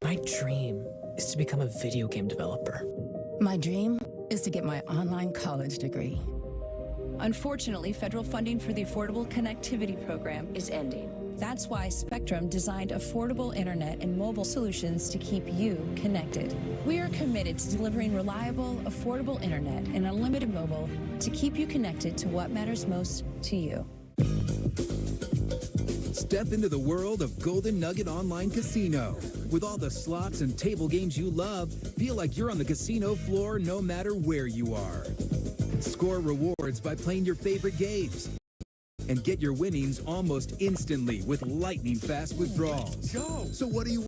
My dream is to become a video game developer. My dream is to get my online college degree. Unfortunately, federal funding for the Affordable Connectivity Program is ending. That's why Spectrum designed affordable internet and mobile solutions to keep you connected. We are committed to delivering reliable, affordable internet and unlimited mobile to keep you connected to what matters most to you. Step into the world of Golden Nugget Online Casino. With all the slots and table games you love, feel like you're on the casino floor no matter where you are. Score rewards by playing your favorite games. And get your winnings almost instantly with lightning-fast withdrawals. Go! So what do you